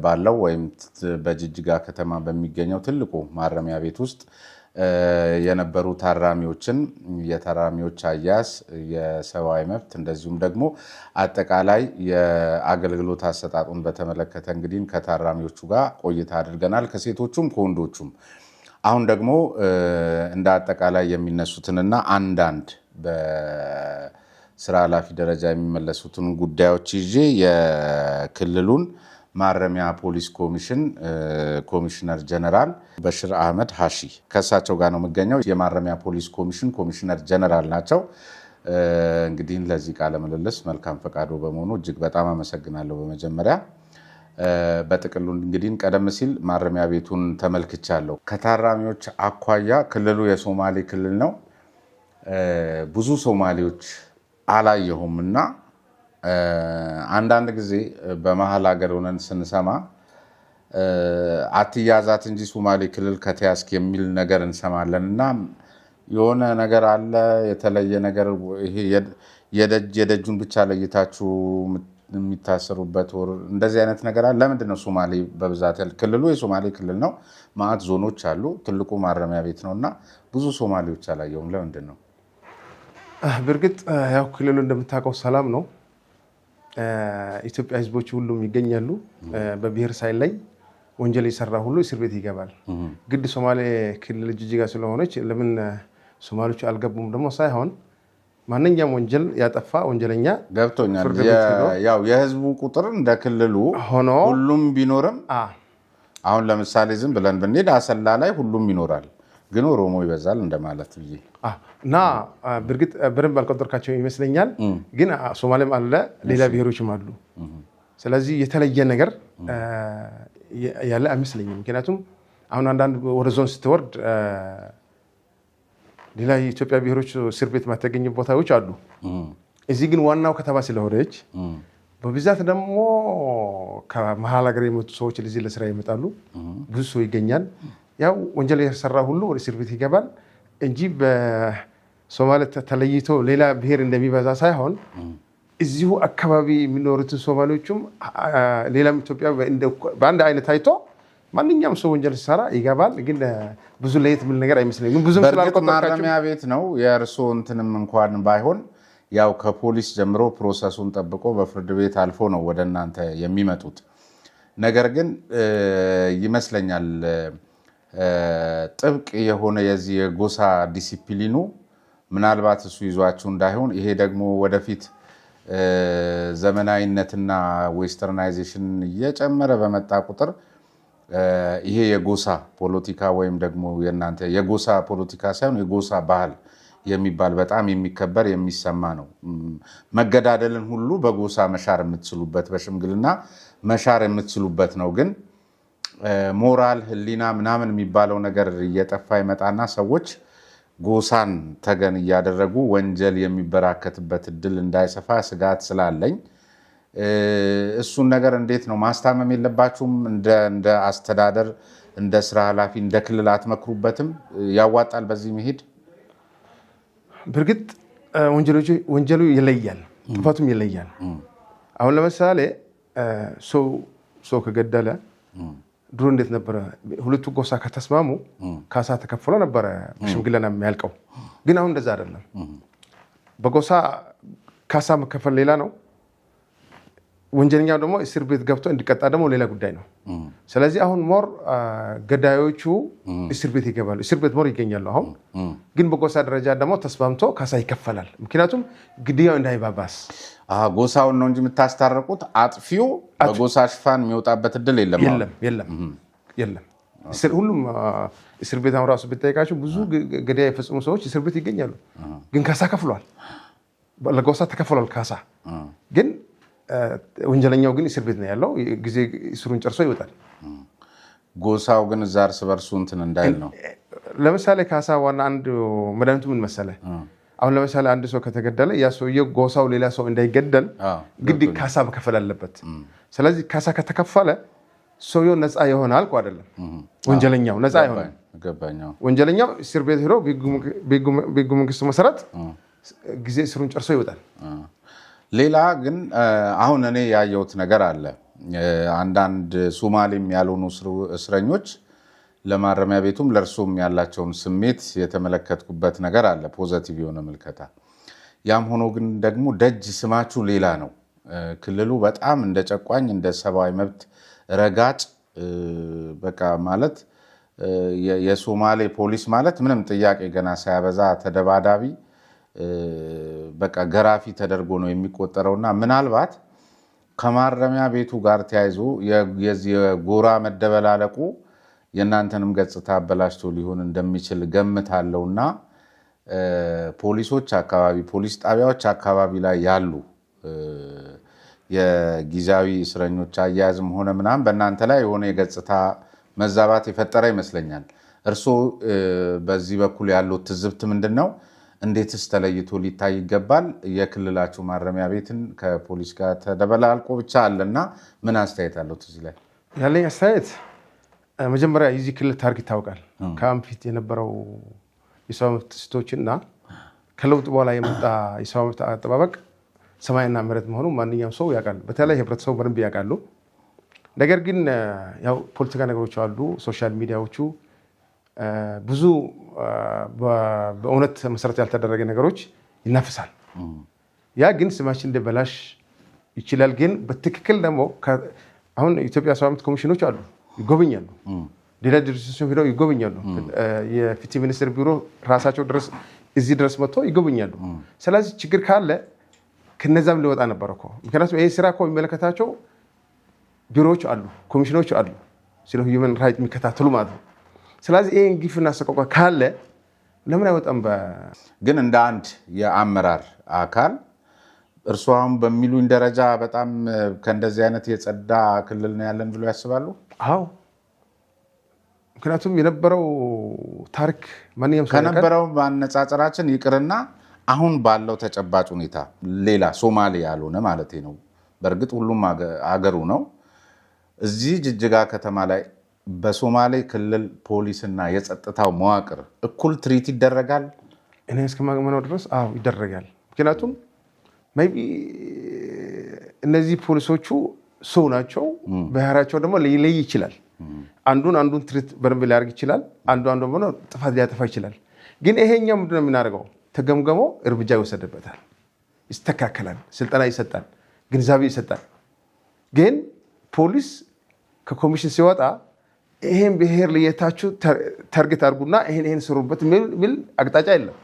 ባለው ወይም በጅግጅጋ ከተማ በሚገኘው ትልቁ ማረሚያ ቤት ውስጥ የነበሩ ታራሚዎችን የታራሚዎች አያያዝ፣ የሰብአዊ መብት እንደዚሁም ደግሞ አጠቃላይ የአገልግሎት አሰጣጡን በተመለከተ እንግዲህ ከታራሚዎቹ ጋር ቆይታ አድርገናል፣ ከሴቶቹም ከወንዶቹም። አሁን ደግሞ እንደ አጠቃላይ የሚነሱትንና አንዳንድ በስራ ኃላፊ ደረጃ የሚመለሱትን ጉዳዮች ይዤ የክልሉን ማረሚያ ፖሊስ ኮሚሽን ኮሚሽነር ጀነራል በሽር አህመድ ሃሺ ከሳቸው ጋር ነው የሚገኘው። የማረሚያ ፖሊስ ኮሚሽን ኮሚሽነር ጀነራል ናቸው። እንግዲህ ለዚህ ቃለ ምልልስ መልካም ፈቃዶ በመሆኑ እጅግ በጣም አመሰግናለሁ። በመጀመሪያ በጥቅሉ እንግዲህ ቀደም ሲል ማረሚያ ቤቱን ተመልክቻለሁ። ከታራሚዎች አኳያ ክልሉ የሶማሌ ክልል ነው። ብዙ ሶማሌዎች አላየሁምና አንዳንድ ጊዜ በመሀል ሀገር ሆነን ስንሰማ አትያዛት እንጂ ሶማሌ ክልል ከተያዝክ የሚል ነገር እንሰማለን እና የሆነ ነገር አለ የተለየ ነገር ይሄ የደጁን ብቻ ለይታችሁ የሚታሰሩበት ወር እንደዚህ አይነት ነገር አለ። ለምንድን ነው ሶማሌ በብዛት ክልሉ የሶማሌ ክልል ነው፣ ማዕት ዞኖች አሉ፣ ትልቁ ማረሚያ ቤት ነው እና ብዙ ሶማሌዎች አላየሁም። ለምንድን ነው? በእርግጥ ያው ክልሉ እንደምታውቀው ሰላም ነው። ኢትዮጵያ ህዝቦች ሁሉም ይገኛሉ። በብሔር ሳይለይ ወንጀል የሰራ ሁሉ እስር ቤት ይገባል። ግድ ሶማሌ ክልል ጅጅጋ ስለሆነች ለምን ሶማሌዎች አልገቡም ደግሞ ሳይሆን ማንኛውም ወንጀል ያጠፋ ወንጀለኛ ገብቶኛል። ያው የህዝቡ ቁጥር እንደ ክልሉ ሆኖ ሁሉም ቢኖርም አሁን ለምሳሌ ዝም ብለን ብንሄድ አሰላ ላይ ሁሉም ይኖራል፣ ግን ኦሮሞ ይበዛል እንደማለት ብዬ እና በእርግጥ በደንብ አልቆጠርካቸው ይመስለኛል። ግን ሶማሌም አለ፣ ሌላ ብሔሮችም አሉ። ስለዚህ የተለየ ነገር ያለ አይመስለኝም። ምክንያቱም አሁን አንዳንድ ወደ ዞን ስትወርድ ሌላ የኢትዮጵያ ብሔሮች እስር ቤት ማተገኝ ቦታዎች አሉ። እዚህ ግን ዋናው ከተማ ስለሆነች በብዛት ደግሞ ከመሀል ሀገር የመጡ ሰዎች ለዚህ ለስራ ይመጣሉ። ብዙ ሰው ይገኛል። ያው ወንጀል የሰራ ሁሉ ወደ እስር ቤት ይገባል እንጂ በሶማሌ ተለይቶ ሌላ ብሔር እንደሚበዛ ሳይሆን እዚሁ አካባቢ የሚኖሩትን ሶማሌዎችም ሌላም ኢትዮጵያ በአንድ አይነት አይቶ ማንኛውም ሰው ወንጀል ሲሰራ ይገባል። ግን ብዙ ለየት ምን ነገር አይመስለኝም። ብዙም ስላልቆጠርካችሁ ማረሚያ ቤት ነው የእርሶ እንትንም እንኳን ባይሆን ያው ከፖሊስ ጀምሮ ፕሮሰሱን ጠብቆ በፍርድ ቤት አልፎ ነው ወደ እናንተ የሚመጡት። ነገር ግን ይመስለኛል ጥብቅ የሆነ የዚህ የጎሳ ዲሲፕሊኑ ምናልባት እሱ ይዟችሁ እንዳይሆን ይሄ ደግሞ ወደፊት ዘመናዊነትና ዌስተርናይዜሽን እየጨመረ በመጣ ቁጥር ይሄ የጎሳ ፖለቲካ ወይም ደግሞ የናንተ የጎሳ ፖለቲካ ሳይሆን የጎሳ ባህል የሚባል በጣም የሚከበር የሚሰማ ነው። መገዳደልን ሁሉ በጎሳ መሻር የምትችሉበት በሽምግልና መሻር የምትችሉበት ነው። ግን ሞራል ህሊና ምናምን የሚባለው ነገር እየጠፋ ይመጣና ሰዎች ጎሳን ተገን እያደረጉ ወንጀል የሚበራከትበት እድል እንዳይሰፋ ስጋት ስላለኝ እሱን ነገር እንዴት ነው ማስታመም የለባችሁም? እንደ አስተዳደር እንደ ስራ ኃላፊ እንደ ክልል አትመክሩበትም? ያዋጣል በዚህ መሄድ? በእርግጥ ወንጀሉ ይለያል፣ ጥፋቱም ይለያል። አሁን ለምሳሌ ሰው ከገደለ ድሮ እንዴት ነበረ? ሁለቱ ጎሳ ከተስማሙ ካሳ ተከፍሎ ነበረ በሽምግልና የሚያልቀው። ግን አሁን እንደዛ አይደለም። በጎሳ ካሳ መከፈል ሌላ ነው፣ ወንጀለኛው ደግሞ እስር ቤት ገብቶ እንዲቀጣ ደግሞ ሌላ ጉዳይ ነው። ስለዚህ አሁን ሞር ገዳዮቹ እስር ቤት ይገባሉ፣ እስር ቤት ሞር ይገኛሉ። አሁን ግን በጎሳ ደረጃ ደግሞ ተስማምቶ ካሳ ይከፈላል። ምክንያቱም ግድያው እንዳይባባስ ጎሳውን ነው እንጂ የምታስታርቁት አጥፊው በጎሳ ሽፋን የሚወጣበት እድል የለም። ሁሉም እስር ቤት አሁን ራሱ ብትጠይቃቸው ብዙ ገዳይ የፈጸሙ ሰዎች እስር ቤት ይገኛሉ። ግን ካሳ ከፍሏል፣ ለጎሳ ተከፍሏል ካሳ። ግን ወንጀለኛው ግን እስር ቤት ነው ያለው፣ ጊዜ እስሩን ጨርሶ ይወጣል። ጎሳው ግን እዛ እርስ በርሱ እንትን እንዳይል ነው። ለምሳሌ ካሳ ዋና አንድ መድኃኒቱ ምን መሰለ? አሁን ለምሳሌ አንድ ሰው ከተገደለ ያ ሰውዬው ጎሳው ሌላ ሰው እንዳይገደል ግድ ካሳ መከፈል አለበት። ስለዚህ ካሳ ከተከፈለ ሰውየው ነፃ ይሆናል እኮ አይደለም፣ ወንጀለኛው ነፃ ይሆናል። ወንጀለኛው እስር ቤት ሄዶ በሕገ መንግስቱ መሰረት ጊዜ እስሩን ጨርሶ ይወጣል። ሌላ ግን አሁን እኔ ያየሁት ነገር አለ። አንዳንድ ሶማሌም ያልሆኑ እስረኞች ለማረሚያ ቤቱም ለእርሱም ያላቸውን ስሜት የተመለከትኩበት ነገር አለ፣ ፖዘቲቭ የሆነ ምልከታ። ያም ሆኖ ግን ደግሞ ደጅ ስማችሁ ሌላ ነው። ክልሉ በጣም እንደ ጨቋኝ እንደ ሰብአዊ መብት ረጋጭ በቃ ማለት የሶማሌ ፖሊስ ማለት ምንም ጥያቄ ገና ሳያበዛ ተደባዳቢ በቃ ገራፊ ተደርጎ ነው የሚቆጠረውና ምናልባት ከማረሚያ ቤቱ ጋር ተያይዞ የጎራ መደበላለቁ የእናንተንም ገጽታ አበላሽቶ ሊሆን እንደሚችል ገምታለሁና ፖሊሶች አካባቢ ፖሊስ ጣቢያዎች አካባቢ ላይ ያሉ የጊዜያዊ እስረኞች አያያዝም ሆነ ምናምን በእናንተ ላይ የሆነ የገጽታ መዛባት የፈጠረ ይመስለኛል። እርስዎ በዚህ በኩል ያለው ትዝብት ምንድን ነው? እንዴትስ ተለይቶ ሊታይ ይገባል? የክልላችሁ ማረሚያ ቤትን ከፖሊስ ጋር ተደበላልቆ ብቻ አለና ምን አስተያየት አለው? እዚህ ላይ ያለኝ አስተያየት መጀመሪያ የዚህ ክልል ታሪክ ይታወቃል። ከአሁን ፊት የነበረው የሰብአዊ መብት ጥሰቶችና ከለውጥ በኋላ የመጣ የሰብአዊ መብት አጠባበቅ ሰማይና መሬት መሆኑ ማንኛውም ሰው ያውቃል። በተለይ ህብረተሰቡ በደንብ ያውቃሉ። ነገር ግን ያው ፖለቲካ ነገሮች አሉ፣ ሶሻል ሚዲያዎቹ ብዙ በእውነት መሰረት ያልተደረገ ነገሮች ይናፍሳል። ያ ግን ስማችን እንደበላሽ ይችላል። ግን በትክክል ደግሞ አሁን ኢትዮጵያ ሰብአዊ መብት ኮሚሽኖች አሉ፣ ይጎበኛሉ። ሌላ ድርጅቶች ሄደው ይጎበኛሉ። የፍትህ ሚኒስቴር ቢሮ ራሳቸው ድረስ እዚህ ድረስ መጥቶ ይጎበኛሉ። ስለዚህ ችግር ካለ ከነዛም ሊወጣ ነበር እኮ። ምክንያቱም ይህ ስራ እኮ የሚመለከታቸው ቢሮዎች አሉ፣ ኮሚሽኖች አሉ፣ ስለ ሂውመን ራይት የሚከታተሉ ማለት ነው። ስለዚህ ይህን ግፍና ሰቆቃ ካለ ለምን አይወጣም? ግን እንደ አንድ የአመራር አካል እርስዎ አሁን በሚሉኝ ደረጃ በጣም ከእንደዚህ አይነት የጸዳ ክልል ነው ያለን ብሎ ያስባሉ? አዎ፣ ምክንያቱም የነበረው ታሪክ ማንኛውም ከነበረው ማነጻጸራችን ይቅርና አሁን ባለው ተጨባጭ ሁኔታ ሌላ ሶማሌ ያልሆነ ማለት ነው በእርግጥ ሁሉም አገሩ ነው እዚህ ጅጅጋ ከተማ ላይ በሶማሌ ክልል ፖሊስና የጸጥታው መዋቅር እኩል ትሪት ይደረጋል እኔ እስከማገመነው ድረስ አዎ ይደረጋል ምክንያቱም ሜቢ እነዚህ ፖሊሶቹ ሰው ናቸው ባህሪያቸው ደግሞ ሊለይ ይችላል አንዱን ትሪት በደንብ ሊያደርግ ይችላል አንዱ ደግሞ ጥፋት ሊያጠፋ ይችላል ግን ይሄኛው ምንድነው የምናደርገው ተገምገሞ እርምጃ ይወሰድበታል ይስተካከላል ስልጠና ይሰጣል ግንዛቤ ይሰጣል ግን ፖሊስ ከኮሚሽን ሲወጣ ይሄን ብሄር ለየታችሁ ታርጌት አድርጉና ይሄን ስሩበት ሚል አቅጣጫ የለም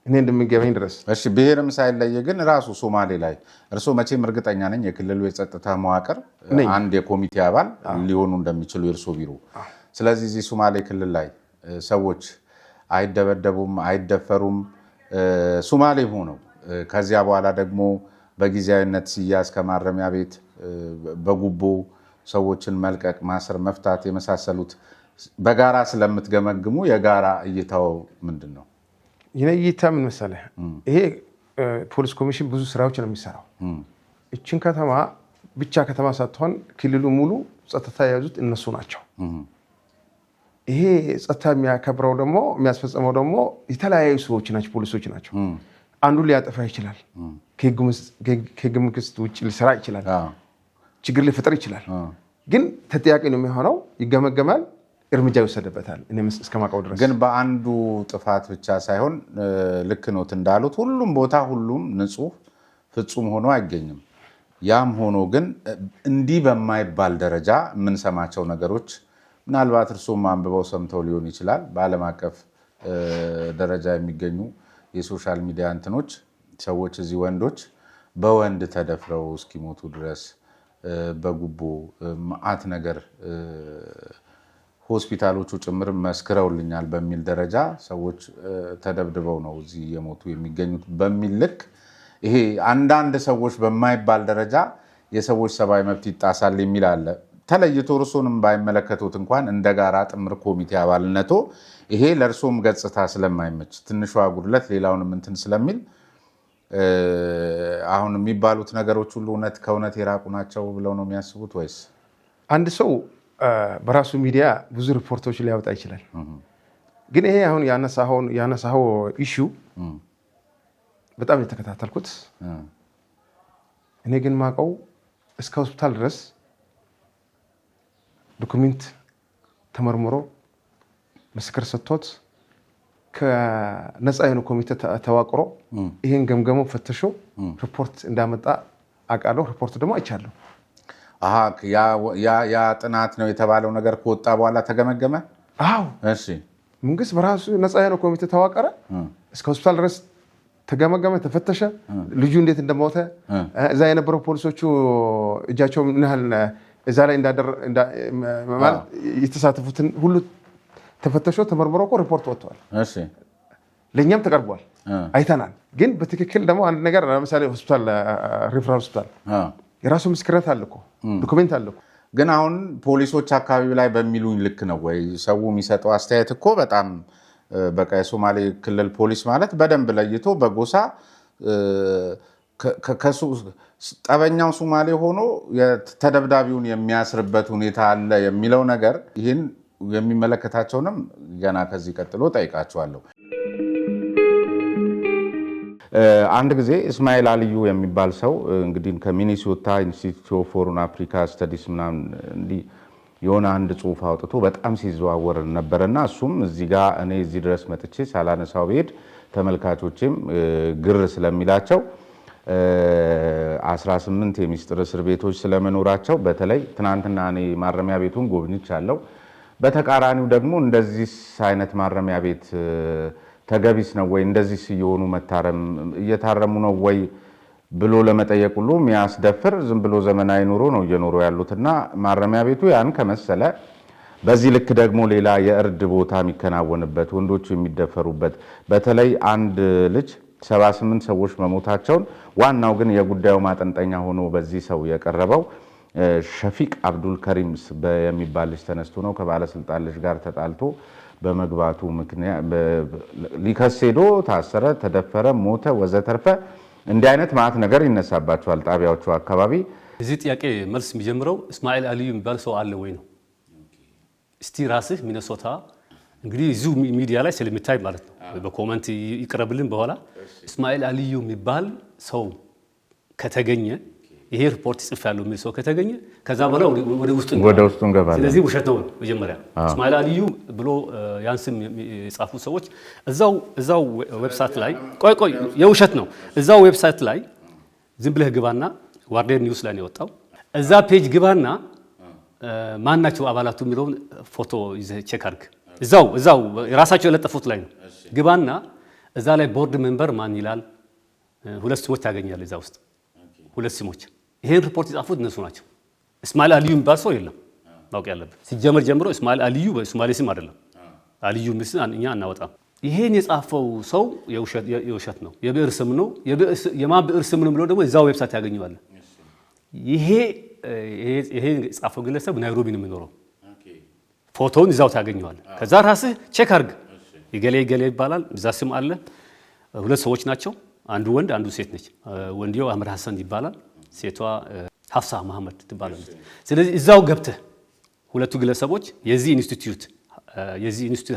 እኔ እንደምገበኝ ድረስ እሺ ብሄርም ሳይለየ ግን ራሱ ሶማሌ ላይ እርሶ መቼም እርግጠኛ ነኝ የክልሉ የጸጥታ መዋቅር አንድ የኮሚቴ አባል ሊሆኑ እንደሚችሉ የእርሶ ቢሮ ስለዚህ እዚህ ሶማሌ ክልል ላይ ሰዎች አይደበደቡም አይደፈሩም ሶማሌ ሆነው ከዚያ በኋላ ደግሞ በጊዜያዊነት ሲያዝ ከማረሚያ ቤት በጉቦ ሰዎችን መልቀቅ ማሰር መፍታት የመሳሰሉት በጋራ ስለምትገመግሙ የጋራ እይታው ምንድነው የኔ እይታ ምን መሰለህ ይሄ ፖሊስ ኮሚሽን ብዙ ስራዎች ነው የሚሰራው እቺን ከተማ ብቻ ከተማ ሳትሆን ክልሉ ሙሉ ጸጥታ የያዙት እነሱ ናቸው ይሄ ጸጥታ የሚያከብረው ደግሞ የሚያስፈጽመው ደግሞ የተለያዩ ሰዎች ናቸው ፖሊሶች ናቸው አንዱ ሊያጠፋ ይችላል ከህግ መንግስት ውጭ ሊሰራ ይችላል ችግር ሊፈጠር ይችላል ግን ተጠያቂ ነው የሚሆነው ይገመገማል እርምጃ ይወሰድበታል እኔ እስከማውቀው ድረስ ግን በአንዱ ጥፋት ብቻ ሳይሆን ልክ ነው እንዳሉት ሁሉም ቦታ ሁሉም ንጹህ ፍጹም ሆኖ አይገኝም ያም ሆኖ ግን እንዲህ በማይባል ደረጃ ምን ሰማቸው ነገሮች ምናልባት እርሱም አንብበው ሰምተው ሊሆን ይችላል በአለም አቀፍ ደረጃ የሚገኙ የሶሻል ሚዲያ እንትኖች ሰዎች እዚህ ወንዶች በወንድ ተደፍረው እስኪሞቱ ድረስ በጉቦ ማአት ነገር ሆስፒታሎቹ ጭምር መስክረውልኛል በሚል ደረጃ ሰዎች ተደብድበው ነው እዚህ የሞቱ የሚገኙት በሚል ልክ ይሄ አንዳንድ ሰዎች በማይባል ደረጃ የሰዎች ሰብአዊ መብት ይጣሳል የሚል አለ ተለይቶ እርሶንም ባይመለከቱት እንኳን እንደጋራ ጥምር ኮሚቴ አባልነቶ ይሄ ለእርሶም ገጽታ ስለማይመች ትንሿ ጉድለት ሌላውንም እንትን ስለሚል አሁን የሚባሉት ነገሮች ሁሉ እውነት ከእውነት የራቁ ናቸው ብለው ነው የሚያስቡት ወይስ አንድ ሰው በራሱ ሚዲያ ብዙ ሪፖርቶች ሊያወጣ ይችላል ግን ይሄ አሁን ያነሳው ኢሹ በጣም የተከታተልኩት እኔ ግን ማቀው እስከ ሆስፒታል ድረስ ዶክመንት ተመርምሮ ምስክር ሰጥቶት ከነፃ የሆነ ኮሚቴ ተዋቅሮ ይሄን ገምገሞ ፈተሾ ሪፖርት እንዳመጣ አቃለው ሪፖርት ደግሞ አይቻለሁ ያ ጥናት ነው የተባለው ነገር ከወጣ በኋላ ተገመገመ አዎ እሺ መንግስት በራሱ ነፃ የሆነ ኮሚቴ ተዋቀረ እስከ ሆስፒታል ድረስ ተገመገመ ተፈተሸ ልጁ እንዴት እንደሞተ እዛ የነበረው ፖሊሶቹ እጃቸው ምን ያህል እዛ ላይ ማለት የተሳተፉትን ሁሉ ተፈተሾ ተመርምሮ ሪፖርት ወጥቷል እሺ ለኛም ተቀርቧል አይተናል ግን በትክክል ደግሞ አንድ ነገር ለምሳሌ ሆስፒታል ሪፈራል ሆስፒታል የራሱ ምስክርነት አለኮ ዶክመንት አለኮ ግን አሁን ፖሊሶች አካባቢ ላይ በሚሉኝ ልክ ነው ወይ ሰው የሚሰጠው አስተያየት እኮ በጣም በቃ የሶማሌ ክልል ፖሊስ ማለት በደንብ ለይቶ በጎሳ ጠበኛው ሶማሌ ሆኖ ተደብዳቢውን የሚያስርበት ሁኔታ አለ የሚለው ነገር ይህን የሚመለከታቸውንም ገና ከዚህ ቀጥሎ ጠይቃቸዋለሁ አንድ ጊዜ እስማኤል አልዩ የሚባል ሰው እንግዲህ ከሚኒሶታ ኢንስቲትዩት ፎር አፍሪካ ስተዲስ ምናምን እንዲህ የሆነ አንድ ጽሁፍ አውጥቶ በጣም ሲዘዋወር ነበርና እሱም እዚህ ጋር እኔ እዚህ ድረስ መጥቼ ሳላነሳው ብሄድ ተመልካቾችም ግር ስለሚላቸው 18 የሚስጥር እስር ቤቶች ስለመኖራቸው በተለይ ትናንትና እኔ ማረሚያ ቤቱን ጎብኝቻለሁ በተቃራኒው ደግሞ እንደዚህ አይነት ማረሚያ ቤት ተገቢስ ነው ወይ እንደዚህ ሲሆኑ መታረም እየታረሙ ነው ወይ ብሎ ለመጠየቅ ሁሉ የሚያስደፍር ዝም ብሎ ዘመናዊ ኑሮ ነው እየኖሩ ያሉትና ማረሚያ ቤቱ ያን ከመሰለ በዚህ ልክ ደግሞ ሌላ የእርድ ቦታ የሚከናወንበት ወንዶች የሚደፈሩበት በተለይ አንድ ልጅ 78 ሰዎች መሞታቸውን ዋናው ግን የጉዳዩ ማጠንጠኛ ሆኖ በዚህ ሰው የቀረበው ሸፊቅ አብዱል ከሪም የሚባል ልጅ ተነስቶ ነው ከባለስልጣን ልጅ ጋር ተጣልቶ በመግባቱ ምክንያት ሊከስ ሄዶ ታሰረ፣ ተደፈረ፣ ሞተ ወዘተርፈ እንዲህ አይነት ማዕት ነገር ይነሳባቸዋል ጣቢያዎቹ አካባቢ። እዚህ ጥያቄ መልስ የሚጀምረው እስማኤል አልዩ የሚባል ሰው አለ ወይ ነው። እስቲ ራስህ ሚነሶታ እንግዲህ እዚሁ ሚዲያ ላይ ስለሚታይ ማለት ነው በኮመንት ይቅረብልን በኋላ እስማኤል አልዩ የሚባል ሰው ከተገኘ ይሄ ሪፖርት ይጽፋሉ የሚል ሰው ከተገኘ ከዛ በኋላ ወደ ውስጥ እንገባለን። ስለዚህ ውሸት ነው መጀመሪያ እስማኤል አልዩ ብሎ ያንስም የጻፉ ሰዎች እዛው ዌብሳይት ላይ ቆይ የውሸት ነው እዛው ዌብሳይት ላይ ዝም ብለህ ግባና ዋርዴን ኒውስ ላይ ነው የወጣው እዛ ፔጅ ግባና ማናቸው አባላቱ የሚለውን ፎቶ ይዘህ ቼክ አድርግ እዛው የራሳቸው የለጠፉት ላይ ነው ግባና እዛ ላይ ቦርድ ሜምበር ማን ይላል ሁለት ስሞች ታገኛለህ እዛ ውስጥ ሁለት ስሞች ይሄን ሪፖርት የጻፉት እነሱ ናቸው እስማኤል አልዩ የሚባል ሰው የለም ማወቅ ያለብን ሲጀመር ጀምሮ እስማኤል አልዩ በሶማሌ ስም አይደለም አልዩ ምስል እኛ እናወጣም ይሄን የጻፈው ሰው የውሸት ነው የብዕር ስም ነው የማን ብዕር ስም ነው ብሎ ደግሞ እዛው ዌብሳይት ያገኘዋል ይሄ የጻፈው ግለሰብ ናይሮቢ ነው የሚኖረው ፎቶውን እዛው ታገኘዋል ከዛ ራስህ ቼክ አድርግ ይገሌ ይባላል እዛ ስም አለ ሁለት ሰዎች ናቸው አንዱ ወንድ አንዱ ሴት ነች ወንዲው አህመድ ሐሰን ይባላል ሴቷ ሐፍሳ መሐመድ ትባላለች ስለዚህ እዛው ገብተህ ሁለቱ ግለሰቦች የዚህ ኢንስቲትዩት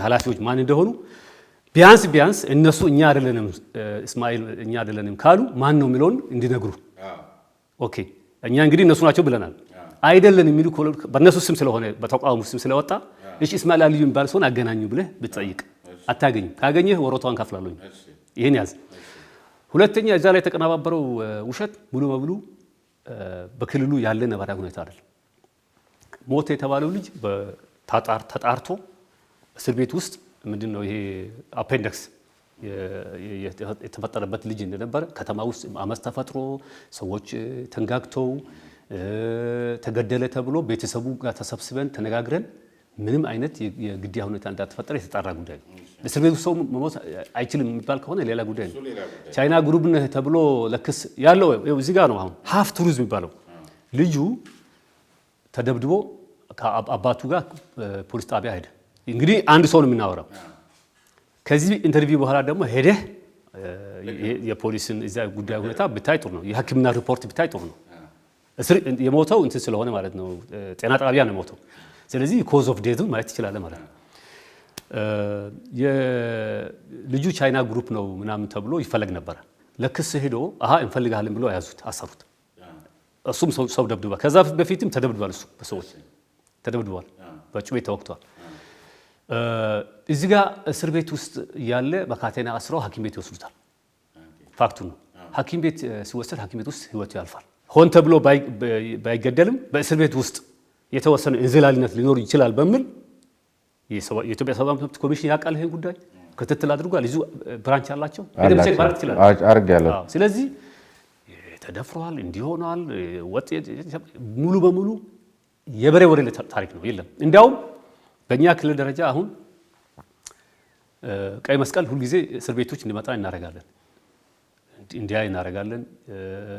ኃላፊዎች ማን እንደሆኑ ቢያንስ እነሱ እኛ አይደለንም ካሉ ማን ነው የሚለውን እንዲነግሩ ኦኬ እኛ እንግዲህ እነሱ ናቸው ብለናል አይደለም የሚሉ በእነሱ ስም ስለሆነ በተቋሙ ስም ስለወጣ እሺ እስማኤል አልዩ የሚባል ሰውን አገናኙ ብለህ ብትጠይቅ አታገኝም ካገኘህ ወሮቷን ከፍላለኝ ይሄን ያዝ ሁለተኛ እዛ ላይ ተቀናባበረው ውሸት ሙሉ በሙሉ በክልሉ ያለ ነባራዊ ሁኔታ አይደል ሞት የተባለው ልጅ ተጣርቶ እስር ቤት ውስጥ ምንድነው ይሄ አፔንዲክስ የተፈጠረበት ልጅ እንደነበረ ከተማ ውስጥ አመስ ተፈጥሮ ሰዎች ተንጋግተው ተገደለ ተብሎ ቤተሰቡ ጋር ተሰብስበን ተነጋግረን ምንም አይነት የግድያ ሁኔታ እንዳልተፈጠረ የተጣራ ጉዳይ ነው እስር ቤት ሰው መሞት አይችልም የሚባል ከሆነ ሌላ ጉዳይ ነው ቻይና ግሩፕ ነህ ተብሎ ለክስ ያለው እዚህ ጋር ነው አሁን ሃፍ ቱሪዝም የሚባለው ልጁ ተደብድቦ ከአባቱ ጋር ፖሊስ ጣቢያ ሄደ እንግዲህ አንድ ሰው ነው የምናወራው ከዚህ ኢንተርቪው በኋላ ደግሞ ሄደህ የፖሊስን እዛ ጉዳይ ሁኔታ ብታይ ጥሩ ነው የሐኪምና ሪፖርት ብታይ ጥሩ ነው የሞተው እንትን ስለሆነ ማለት ነው ጤና ጣቢያ ነው የሞተው ስለዚህ ኮዝ ኦፍ ዴዝ ማለት ይችላል ማለት ነው የልጁ ቻይና ግሩፕ ነው ምናምን ተብሎ ይፈለግ ነበር ለክስ ሄዶ እንፈልጋለን ብሎ ያዙት አሰሩት እሱም ሰው ደብድቧል ከዛ በፊትም ተደብድቧል እሱ በሰዎች ተደብድቧል በጩቤ ተወግቷል እዚህ ጋር እስር ቤት ውስጥ ያለ በካቴና አስረው ሐኪም ቤት ይወስዱታል ፋክቱ ነው ሐኪም ቤት ሲወሰድ ሐኪም ቤት ውስጥ ህይወቱ ያልፋል ሆን ተብሎ ባይገደልም በእስር ቤት ውስጥ የተወሰነ እንዝላልነት ሊኖር ይችላል በሚል የኢትዮጵያ ሰብአዊ መብት ኮሚሽን ያውቃል ይሄን ጉዳይ ክትትል አድርጓል ይዙ ብራንች አላቸው ለምሳሌ ባርክ ይችላል አርጋለሁ ስለዚህ ተደፍሯል እንዲሆናል ወጥ ሙሉ በሙሉ የበሬ ወሬ ታሪክ ነው የለም እንዲያውም በእኛ ክልል ደረጃ አሁን ቀይ መስቀል ሁሉ ጊዜ እስር ቤቶች እንዲመጣ እናረጋለን እንዲያ እናረጋለን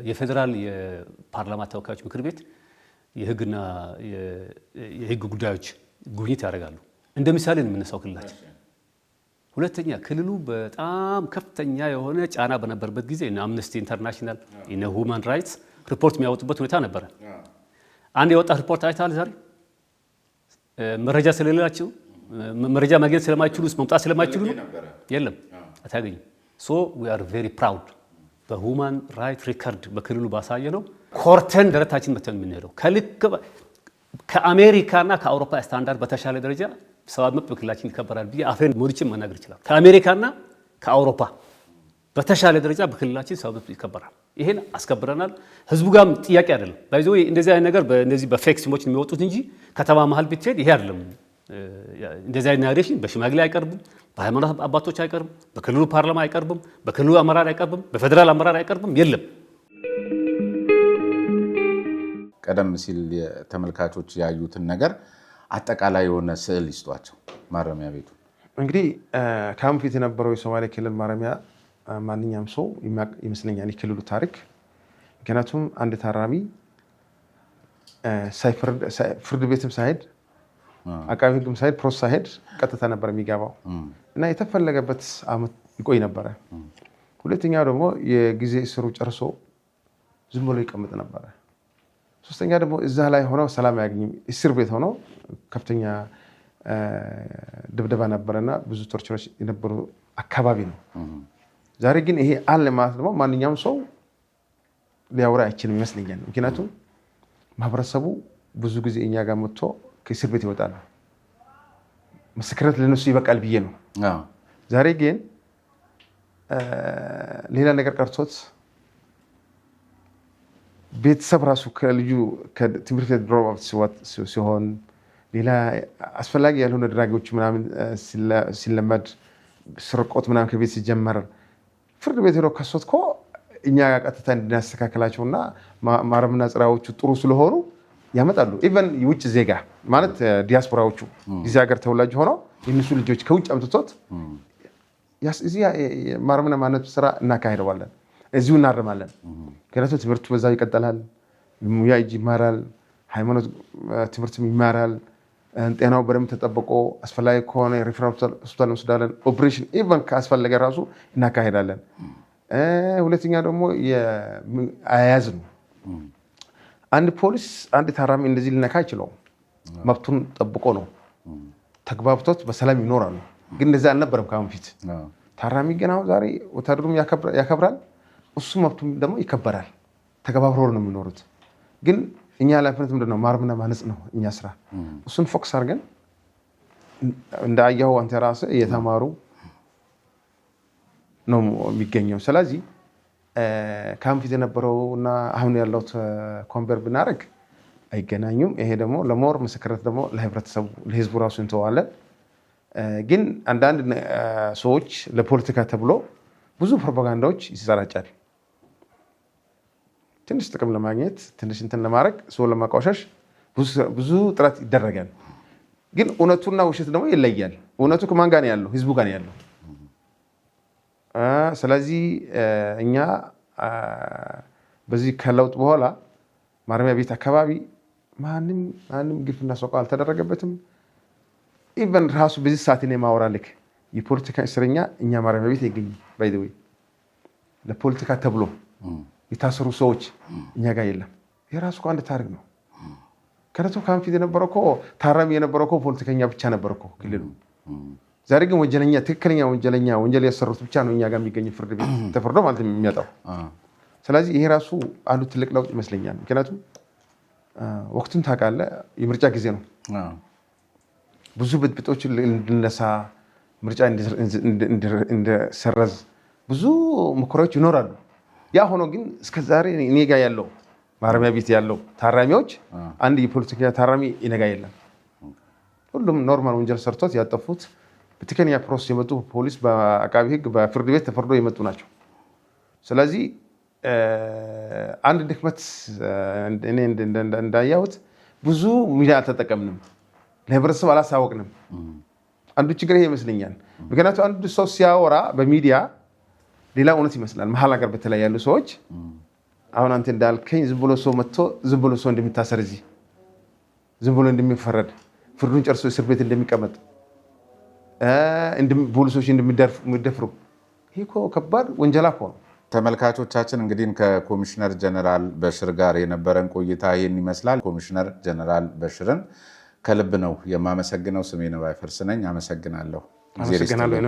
የፌደራል የፓርላማ ተወካዮች ምክር ቤት የህግና የህግ ጉዳዮች ጉብኝት ያደርጋሉ እንደምሳሌ የምንሰው ክልላችን ሁለተኛ ክልሉ በጣም ከፍተኛ የሆነ ጫና በነበረበት ጊዜ እና አምነስቲ ኢንተርናሽናል እና ሁማን ራይትስ ሪፖርት የሚያወጡበት ሁኔታ ነበር አንድ የወጣ ሪፖርት አይታል ዛሬ መረጃ ስለሌላችሁ መረጃ ማግኘት ስለማይችሉ መምጣት ስለማይችሉ የለም አታገኙ ሶ we are very proud በሁማን ራይት ሪከርድ በክልሉ ባሳየ ነው ኮርተን ደረታችን መተን የምንሄደው ከልክ ከአሜሪካና ከአውሮፓ ስታንዳርድ በተሻለ ደረጃ ሰብአዊ መብት በክልላችን ይከበራል ብዬ አፌን ሞልቼም መናገር ይችላል ከአሜሪካና ከአውሮፓ በተሻለ ደረጃ በክልላችን ሰብአዊ መብት ይከበራል ይሄን አስከብረናል ህዝቡ ጋር ጥያቄ አይደለም ባይዞ እንደዚህ አይነት ነገር በእነዚህ በፌክ ስሞች የሚወጡት እንጂ ከተማ መሃል ብትሄድ ይሄ አይደለም እንደዚህ አይነት ናሬሽን በሽማግሌ አይቀርብም በሃይማኖት አባቶች አይቀርብም በክልሉ ፓርላማ አይቀርብም በክልሉ አመራር አይቀርብም በፌደራል አመራር አይቀርብም የለም ቀደም ሲል ተመልካቾች ያዩትን ነገር አጠቃላይ የሆነ ስዕል ይስጧቸው ማረሚያ ቤቱ እንግዲህ ካም ፊት የነበረው የሶማሌ ክልል ማረሚያ ማንኛውም ሰው ይመስለኛል የክልሉ ታሪክ ምክንያቱም አንድ ታራሚ ፍርድ ቤትም ሳይሄድ አቃቢ ህግም ሳይሄድ ፕሮሰስ ሳይሄድ ቀጥታ ነበር የሚገባው እና የተፈለገበት አመት ይቆይ ነበረ። ሁለተኛው ደግሞ የጊዜ እስሩ ጨርሶ ዝም ብሎ ይቀመጥ ነበረ። ሶስተኛ ደግሞ እዛ ላይ ሆነው ሰላም አያገኝም። እስር ቤት ሆኖ ከፍተኛ ድብደባ ነበረና ብዙ ቶርቸሮች የነበሩ አካባቢ ነው። ዛሬ ግን ይሄ አለ ማለት ደግሞ ማንኛውም ሰው ሊያወራ አይችልም ይመስለኛል። ምክንያቱም ማህበረሰቡ ብዙ ጊዜ እኛ ጋር መጥቶ ከእስር ቤት ይወጣል። ምስክርነት ለነሱ ይበቃል ብዬ ነው። ዛሬ ግን ሌላ ነገር ቀርቶት ቤተሰብ ራሱ ከልጁ ከትምህርት ቤት ድሮፕ አውት ሲሆን ሌላ አስፈላጊ ያልሆነ ድራጊዎች ምናምን ሲለመድ ስርቆት ምናምን ከቤት ሲጀመር ፍርድ ቤት ሄዶ ከሶት እኮ እኛ ጋር ቀጥታ እንድናስተካከላቸውና ማረምና ጽራዎቹ ጥሩ ስለሆኑ ያመጣሉ። ኢቨን የውጭ ዜጋ ማለት ዲያስፖራዎቹ እዚህ ሀገር ተወላጅ ሆነው የእነሱ ልጆች ከውጭ አምጥቶት እዚህ ማረምና ማነት ስራ እናካሄደዋለን፣ እዚሁ እናርማለን። ምክንያቱም ትምህርቱ በዛው ይቀጥላል፣ ሙያ እጅ ይማራል፣ ሃይማኖት ትምህርትም ይማራል፣ ጤናው በደንብ ተጠብቆ አስፈላጊ ከሆነ ሪፈራል ሆስፒታል እንወስዳለን። ኦፕሬሽን ኢቨን ካስፈለገ ራሱ እናካሄዳለን። ሁለተኛ ደግሞ አያያዝ ነው። አንድ ፖሊስ አንድ ታራሚ እንደዚህ ሊነካ አይችለውም። መብቱን ጠብቆ ነው ተግባብቶት በሰላም ይኖራሉ። ግን እንደዚህ አልነበረም ከአሁን ፊት። ታራሚ ግን አሁን ዛሬ ወታደሩም ያከብራል፣ እሱ መብቱም ደግሞ ይከበራል። ተከባብረው ነው የሚኖሩት። ግን እኛ ኃላፊነት ምንድነው? ማረምና ማነጽ ነው እኛ ስራ። እሱን ፎክስ አድርገን እንዳየኸው አንተ ራስህ እየተማሩ ነው የሚገኘው። ስለዚህ ከአሁን ፊት የነበረው እና አሁን ያለው ኮምፔር ብናደርግ አይገናኙም። ይሄ ደግሞ ለሞር ምስክርነት ደግሞ ለህብረተሰቡ ለህዝቡ ራሱ እንተዋለን። ግን አንዳንድ ሰዎች ለፖለቲካ ተብሎ ብዙ ፕሮፓጋንዳዎች ይሰራጫል። ትንሽ ጥቅም ለማግኘት ትንሽ እንትን ለማድረግ ሰው ለማቋሸሽ ብዙ ጥረት ይደረጋል። ግን እውነቱና ውሸት ደግሞ ይለያል። እውነቱ ከማን ጋር ነው ያለው? ህዝቡ ጋር ነው ያለው። ስለዚህ እኛ በዚህ ከለውጥ በኋላ ማረሚያ ቤት አካባቢ ማንም ግፍና ሰቆቃ አልተደረገበትም። ኢቨን ራሱ በዚህ ሰዓት እኔ ማወራልክ የፖለቲካ እስረኛ እኛ ማረሚያ ቤት አይገኝም። ባይ ዘ ወይ ለፖለቲካ ተብሎ የታሰሩ ሰዎች እኛ ጋር የለም። የራሱ አንድ ታሪክ ነው። ከነቶ ካንፊት የነበረው እኮ ታራሚ የነበረው እኮ ፖለቲከኛ ብቻ ነበር እኮ ክልሉ። ዛሬ ግን ወንጀለኛ ትክክለኛ ወንጀል ያሰሩት ብቻ ነው እኛ ጋር የሚገኝ ፍርድ ቤት ተፈርዶ ማለት የሚመጣው። ስለዚህ ይሄ ራሱ አንዱ ትልቅ ለውጥ ይመስለኛል። ምክንያቱም ወቅቱን ታውቃለህ፣ የምርጫ ጊዜ ነው። ብዙ ብጥብጦች እንድነሳ ምርጫ እንዲሰረዝ ብዙ ሙከራዎች ይኖራሉ። ያ ሆኖ ግን እስከዛሬ እኔ ጋር ያለው ማረሚያ ቤት ያለው ታራሚዎች አንድ የፖለቲካ ታራሚ እኔ ጋር የለም። ሁሉም ኖርማል ወንጀል ሰርቶት ያጠፉት በትክክለኛ ፕሮሰስ የመጡ ፖሊስ፣ በአቃቢ ህግ፣ በፍርድ ቤት ተፈርዶ የመጡ ናቸው። ስለዚህ አንድ ድክመት እኔ እንዳያሁት ብዙ ሚዲያ አልተጠቀምንም፣ ለህብረተሰብ አላሳወቅንም። አንዱ ችግር ይሄ ይመስለኛል። ምክንያቱም አንዱ ሰው ሲያወራ በሚዲያ ሌላ እውነት ይመስላል። መሀል ሀገር በተለይ ያሉ ሰዎች አሁን አንተ እንዳልከኝ ዝም ብሎ ሰው መጥቶ ዝም ብሎ ሰው እንደሚታሰር እዚህ ዝም ብሎ እንደሚፈረድ ፍርዱን ጨርሶ እስር ቤት እንደሚቀመጥ ፖሊሶች እንደሚደፍሩ ይሄ እኮ ከባድ ወንጀላ እኮ ነው። ተመልካቾቻችን እንግዲህ ከኮሚሽነር ጀነራል በሽር ጋር የነበረን ቆይታ ይህን ይመስላል። ኮሚሽነር ጀነራል በሽርን ከልብ ነው የማመሰግነው። ስሜ ነባይ ፈርስ ነኝ። አመሰግናለሁ። አመሰግናለሁ።